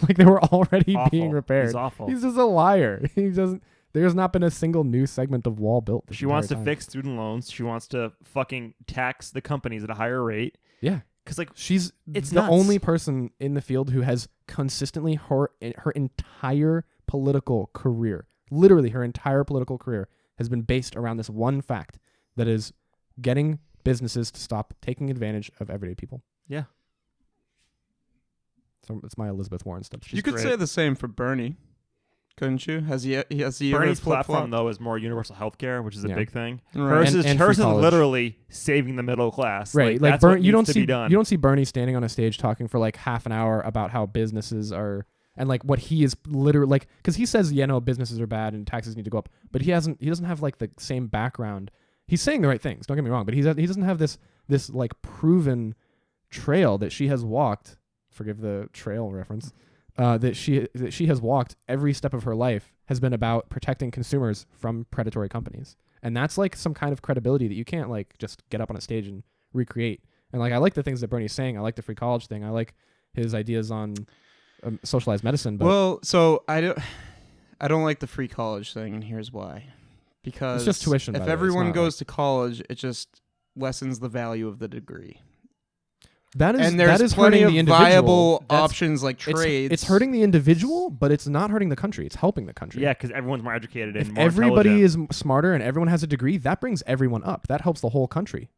Like they were already being repaired. He's awful. He's just a liar. He doesn't. There's not been a single new segment of wall built. She wants to fix student loans. She wants to fucking tax the companies at a higher rate. Yeah. Because like she's it's the nuts. only person in the field who has consistently her entire political career, literally her entire political career, has been based around this one fact that is getting businesses to stop taking advantage of everyday people. Yeah. So it's my Elizabeth Warren stuff. You could say the same for Bernie, couldn't you? Has he Bernie's platform though is more universal healthcare, which is a big thing. Right. Hers is literally saving the middle class. Right. Like that's you don't see Bernie standing on a stage talking for like half an hour about how businesses are and like what he is literally like, because he says businesses are bad and taxes need to go up, but he doesn't have like the same background. He's saying the right things, don't get me wrong, but he doesn't have this like proven trail that she has walked. Forgive the trail reference. That she has walked every step of her life has been about protecting consumers from predatory companies, and that's like some kind of credibility that you can't like just get up on a stage and recreate. And like I like the things that Bernie's saying. I like the free college thing. I like his ideas on socialized medicine. But so I don't like the free college thing, and here's why. Because it's just tuition. If everyone goes to college, it just lessens the value of the degree. That there's is plenty hurting of the individual. viable options like trades. It's hurting the individual, but it's not hurting the country. It's helping the country. Yeah, because everyone's more educated and if more everybody is smarter and everyone has a degree, that brings everyone up. That helps the whole country.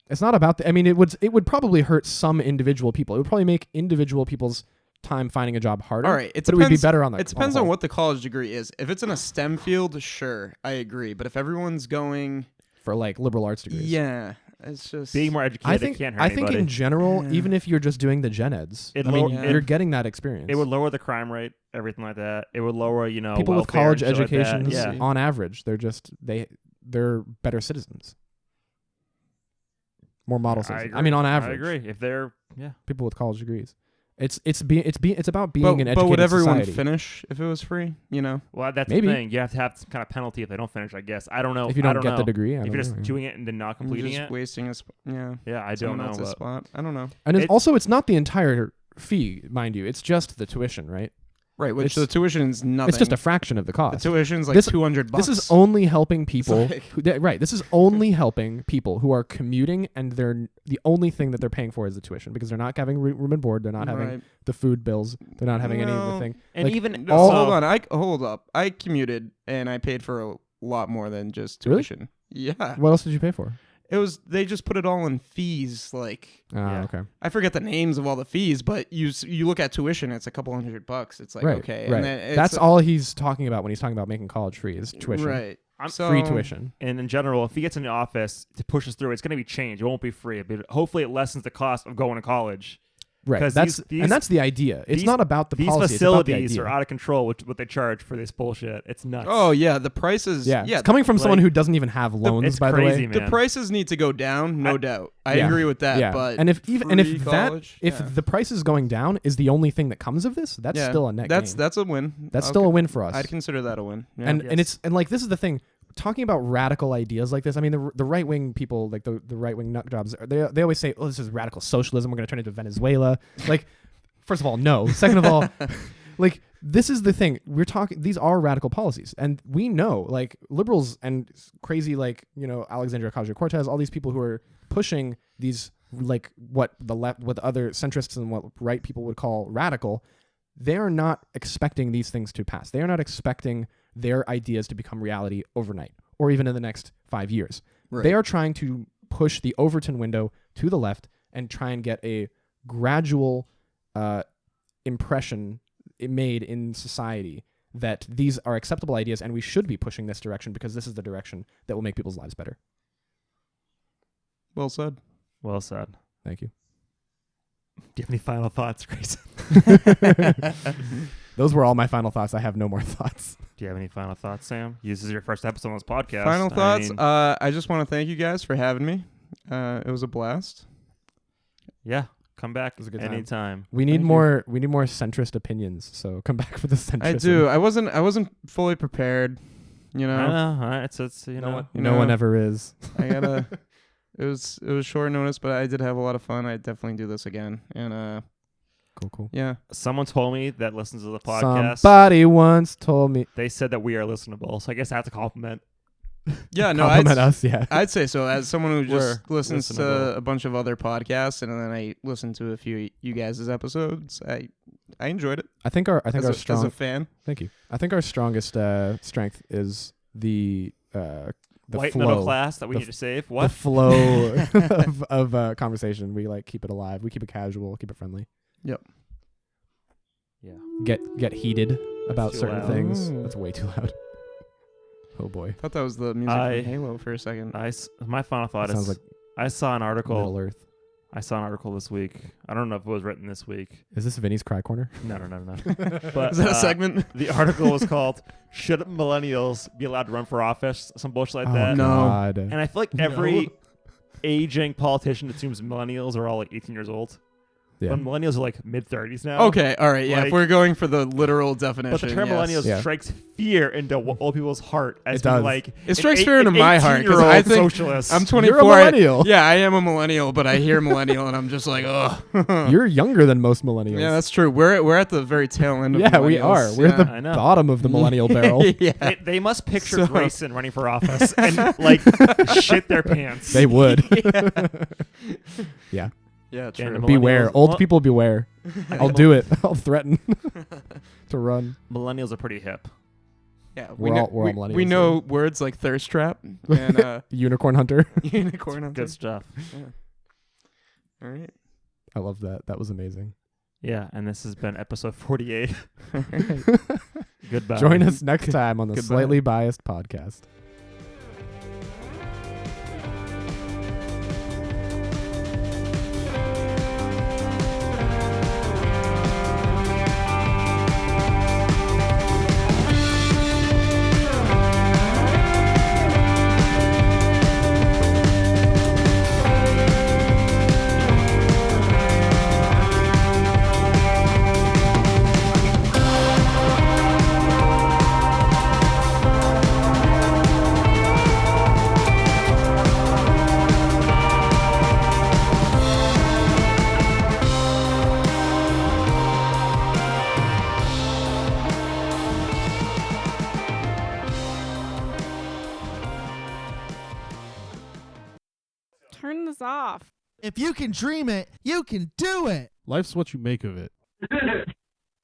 It's not about it would probably hurt some individual people. It would probably make individual people's time finding a job harder. All right, it would be better on the. It depends on what the college degree is. If it's in a STEM field, sure, I agree. But if everyone's going for like liberal arts degrees, yeah. It's just being more educated. I think in general, even if you're just doing the gen eds, you're getting that experience. It would lower the crime rate, everything like that. It would lower, people with college educations. Like on average, they're better citizens, more model citizens. I mean, on average, I agree. If they're people with college degrees. It's about being an educated But would everyone society. finish if it was free? Well, that's Maybe. the thing. You have to have some kind of penalty if they don't finish. I guess I don't know if you don't get know. the degree. If you're just doing it and then not completing just wasting a I don't know. Spot. I don't know. And it's not the entire fee, mind you. It's just the tuition, right? Right, which the tuition is nothing. It's just a fraction of the cost. The tuition's like $200. This is only helping people. This is only helping people who are commuting, and the only thing that they're paying for is the tuition because they're not having room and board. They're not having the food bills. They're not having any of the thing. And like, even hold on, hold up. I commuted and I paid for a lot more than just tuition. Really? Yeah. What else did you pay for? They just put it all in fees, like okay. I forget the names of all the fees, but you look at tuition, it's a couple $100. It's like okay, right. And then that's all he's talking about when he's talking about making college free is tuition. Right. Free tuition. And in general, if he gets in the office to push us through, it's going to be changed. It won't be free, but hopefully it lessens the cost of going to college. Right. That's the idea. It's not about the policy. These facilities are out of control with what they charge for this bullshit. It's nuts. Oh yeah, the prices. Yeah, it's coming from someone who doesn't even have loans. It's by crazy, the way, man. The prices need to go down, no doubt. I agree with that. Yeah. But if college, the price is going down is the only thing that comes of this, that's still a net gain. That's a win. That's still a win for us. I'd consider that a win. Yeah. And this is the thing. Talking about radical ideas like this, I mean, the right wing people, like the right wing nut jobs, they always say, "Oh, this is radical socialism. We're going to turn it into Venezuela." Like, first of all, no. Second of all, like this is the thing. We're talking, these are radical policies. And we know, like, liberals and crazy, like, Alexandria Ocasio-Cortez, all these people who are pushing these, like, what the left, what the other centrists and what right people would call radical, they are not expecting these things to pass. They are not expecting their ideas to become reality overnight or even in the next 5 years. Right. They are trying to push the Overton window to the left and try and get a gradual impression made in society that these are acceptable ideas and we should be pushing this direction because this is the direction that will make people's lives better. Well said. Well said. Thank you. Do you have any final thoughts, Grayson? Those were all my final thoughts. I have no more thoughts. Do you have any final thoughts, Sam? This is your first episode on this podcast. Final thoughts? I just want to thank you guys for having me. It was a blast. Yeah. Come back good anytime. We need more centrist opinions, so come back for the centrist. I do. I wasn't fully prepared, I know. It's no one ever is. I gotta it was short notice, but I did have a lot of fun. I'd definitely do this again. And cool. Yeah. Someone told me that listens to the podcast. Somebody once told me. They said that we are listenable, so I guess that's a compliment. Yeah, no, compliment us. Yeah, I'd say so. As someone who just listens listenable. to a bunch of other podcasts, and then I listened to a few you guys' episodes, I enjoyed it. I think our as a fan. Thank you. I think our strongest strength is the white flow, middle class that we need to save. What? The flow of conversation. We keep it alive. We keep it casual. Keep it friendly. Yep. Yeah. Get heated about too certain loud. things. That's way too loud. Oh boy. I thought that was the music from Halo for a second. My final thought That sounds is like I saw an article. Middle Earth. I saw an article this week. I don't know if it was written this week. Is this Vinny's Cry Corner? No. But is that a segment? The article was called "Should Millennials Be Allowed to Run for Office?" Some bullshit like that. no. God. And I feel like every aging politician assumes millennials are all like 18 years old. Yeah. But millennials are like mid-30s now. Okay, all right, yeah. Like, if we're going for the literal definition, but the term millennials strikes fear into old people's heart as It does. being like it strikes fear into my heart because I think socialist. I'm 24. You're a millennial. Yeah, I am a millennial, but I hear millennial and I'm just like, oh. You're younger than most millennials. Yeah, that's true. We're at the very tail end of yeah, we are. millennials. We're at I the know. bottom of the millennial barrel. Yeah. They must picture Grayson running for office and like shit their pants. They would. Yeah. Yeah, And true. the Beware. millennials- Old people beware. I'll do it. I'll threaten to run. Millennials are pretty hip. Yeah, We're all millennials. we know words like thirst trap and Unicorn hunter. unicorn hunter. Good stuff. Yeah. All right. I love that. That was amazing. Yeah, and this has been episode 48. All right. Goodbye. Join us next time on the Goodbye. Slightly Biased Podcast. Turn this off. If you can dream it, you can do it. Life's what you make of it.